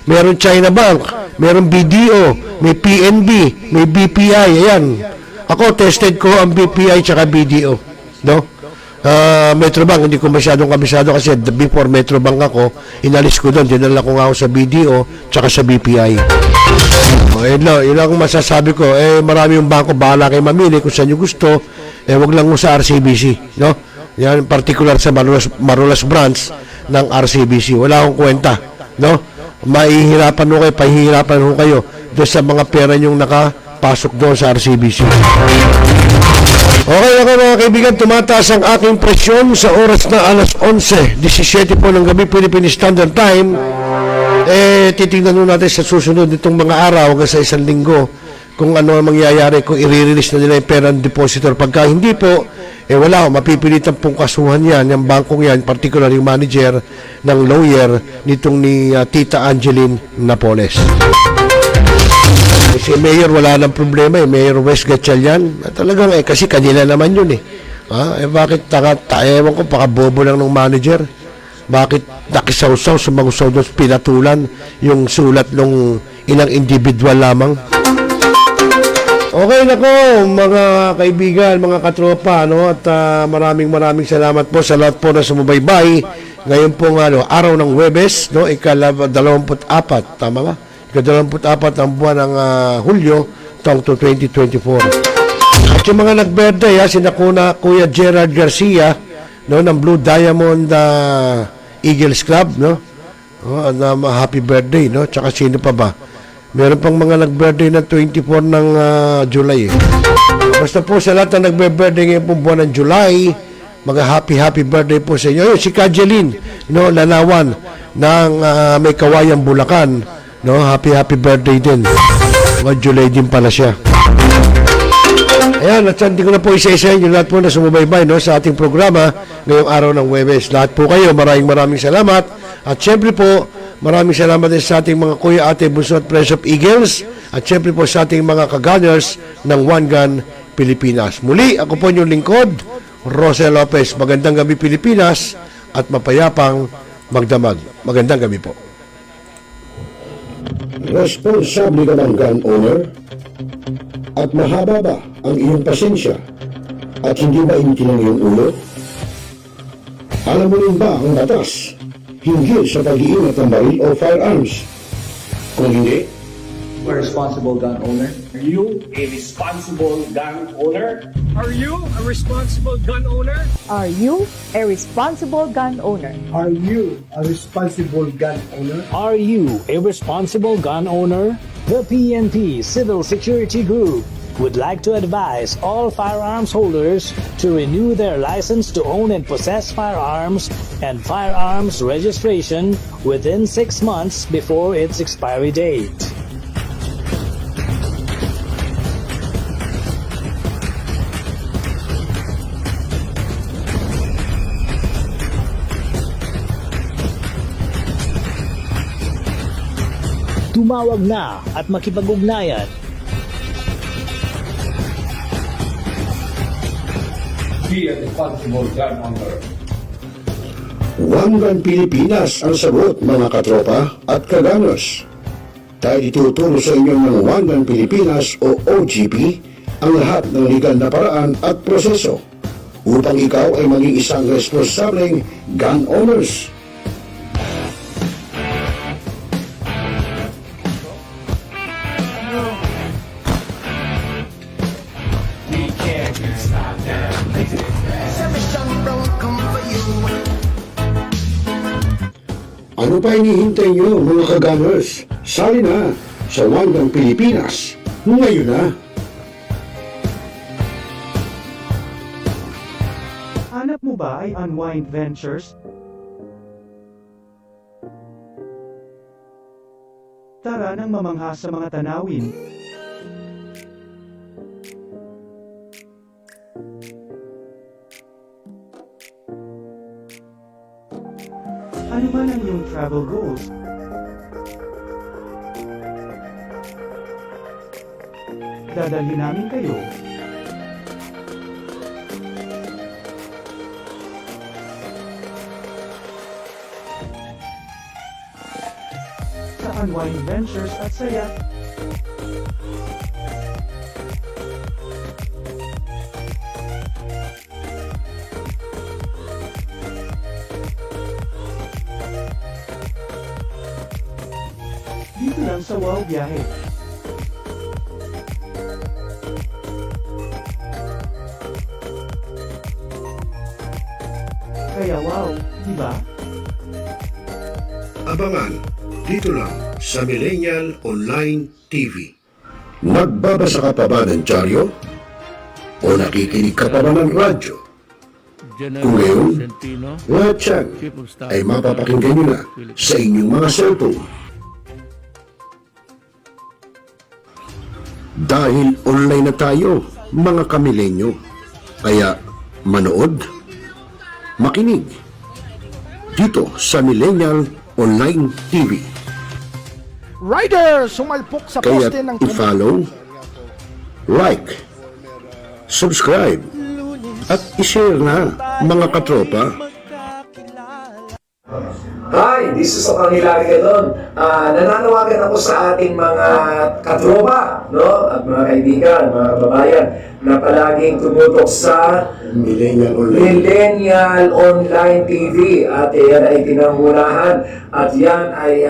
S1: Meron China Bank, meron BDO, may PNB, may BPI. Ayan. Ako, tested ko ang BPI tsaka BDO. No? Metrobank, hindi ko masyadong kabisado kasi before Metrobank ako, inalis ko doon, dinala ko nga ako sa BDO tsaka sa BPI. Yun lang ang masasabi ko. Marami yung bangko, bahala kayo mamili kung saan nyo gusto. Wag lang mo sa RCBC. No? Yan, particular sa Marulas Branch ng RCBC. Wala akong kwenta. No? Mahihirapan ho kayo, pahihirapan ho kayo doon sa mga pera nyong nakapasok doon sa RCBC. Okay ako mga kaibigan, tumataas ang aking presyon sa oras na alas 11:17 po ng gabi Philippine Standard Time. Titingnan natin sa susunod nitong mga araw hanggang sa isang linggo kung ano ang mangyayari, kung i-release na nila yung pera ng depositor. Pagka hindi po, wala, mapipilitan pong kasuhan yan, yung bangkong yan, particular yung manager ng lawyer nitong ni Tita Angeline Napoles. Si Mayor, wala nang problema Mayor Wes Gatchalian. Talagang kasi kanila naman yun bakit ewan ko, pakabobo lang ng manager. Bakit nakisawsaw, sumagusaw doon, pinatulan yung sulat ng ilang individual lamang. Okay na ko, mga kaibigan, mga katropa, at maraming salamat po sa lahat po na sumubaybay. Ngayon po araw ng Huwebes, ika-24, tama ba? Ika-24 ang buwan ng Hulyo, taong 2024. At yung mga nag-birthday, sina Kuya Gerald Garcia, ng Blue Diamond Eagles Club, happy birthday, Tsaka sino pa ba? Meron pang mga nag-birthday na 24 ng July. Basta po sa lahat na nag-birthday ngayon po buwan ng July, happy birthday po sa inyo. Si Kajeline, Lanawan ng may Kawayan, Bulacan, happy birthday din. Majulay din pala siya. Ayan, at hindi ko na po isa-isa yung lahat po na sumubaybay no, sa ating programa ngayong araw ng Huwebes. Lahat po kayo, maraming salamat. At syempre po, maraming salamat din sa ating mga kuya, ate, bunso at Press of Eagles. At syempre po sa ating mga kagunners ng One Gun Pilipinas. Muli, ako po yung lingkod, Rosel Lopez. Magandang gabi Pilipinas at mapayapang magdamag. Magandang gabi po.
S9: Responsable ka ng gun owner? At mahaba ba ang iyong pasensya? At hindi ba initin ang iyong ulo? Alam mo rin ba ang batas hinggil sa pag-iingat ng baril o firearms? Kung hindi,
S10: A responsible gun owner.
S12: Are you a responsible gun owner?
S13: Are you a responsible gun owner?
S14: Are you a responsible gun owner?
S2: Are you a responsible gun owner?
S12: Are you a responsible gun owner?
S13: The PNP Civil Security Group would like to advise all firearms holders to renew their license to own and possess firearms and firearms registration within 6 months before its expiry date. Tumawag na at makipag-ugnayan.
S8: Be a responsible gun owner.
S9: One Gun Pilipinas ang sagot mga katropa at kaganos. Tayo ituturo sa inyo ng One Gun Pilipinas o OGP ang lahat ng legal na paraan at proseso upang ikaw ay maging isang responsableng gun owners. Ano pa hinihintay nyo mga kagunners? Sali na sa One Gun Pilipinas ngayon na!
S10: Hanap mo ba ay Unwind Ventures? Tara nang mamangha sa mga tanawin. Ano man ang iyong travel goals? Dadalhin namin kayo. Sa Unwind Ventures at saya. Dito lang sa Wow Biyahe. Kaya wow, di ba?
S9: Abangan dito lang sa Millennial Online TV. Nagbabasa ka pa ba ng dyaryo? O nakikinig ka pa ba ng radyo? Kung ngayon, lahat yan ay mapapakinggan nyo na sa inyong mga cellphone. Dahil online na tayo, mga kamilenyo. Kaya manood, makinig dito sa Millennial Online TV.
S2: Rider, sumalpok sa
S9: Kaya
S2: poste ng
S9: i-follow, like, subscribe, at i-share na mga katropa.
S10: Hi, this is Okang Hilary Gadon. Nananawagan ako sa ating mga katropa, no? At mga kaibigan, mga kababayan, na palaging tumutok sa
S9: Millennial
S10: Online TV. At yan ay pinangunahan at yan ay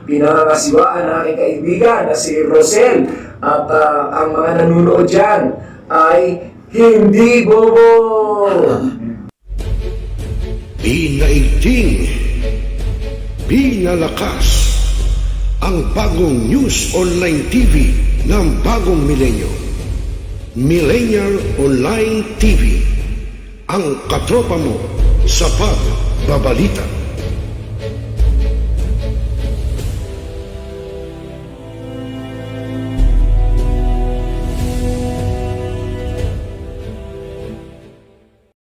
S10: pinangangasiwaan ng aking kaibigan na si Rosel. At ang mga nanunood dyan ay hindi bobo!
S9: Pinaigting, pinalakas ang bagong News Online TV ng bagong milenyo. Millennial Online TV, ang katropa mo sa pagbabalita.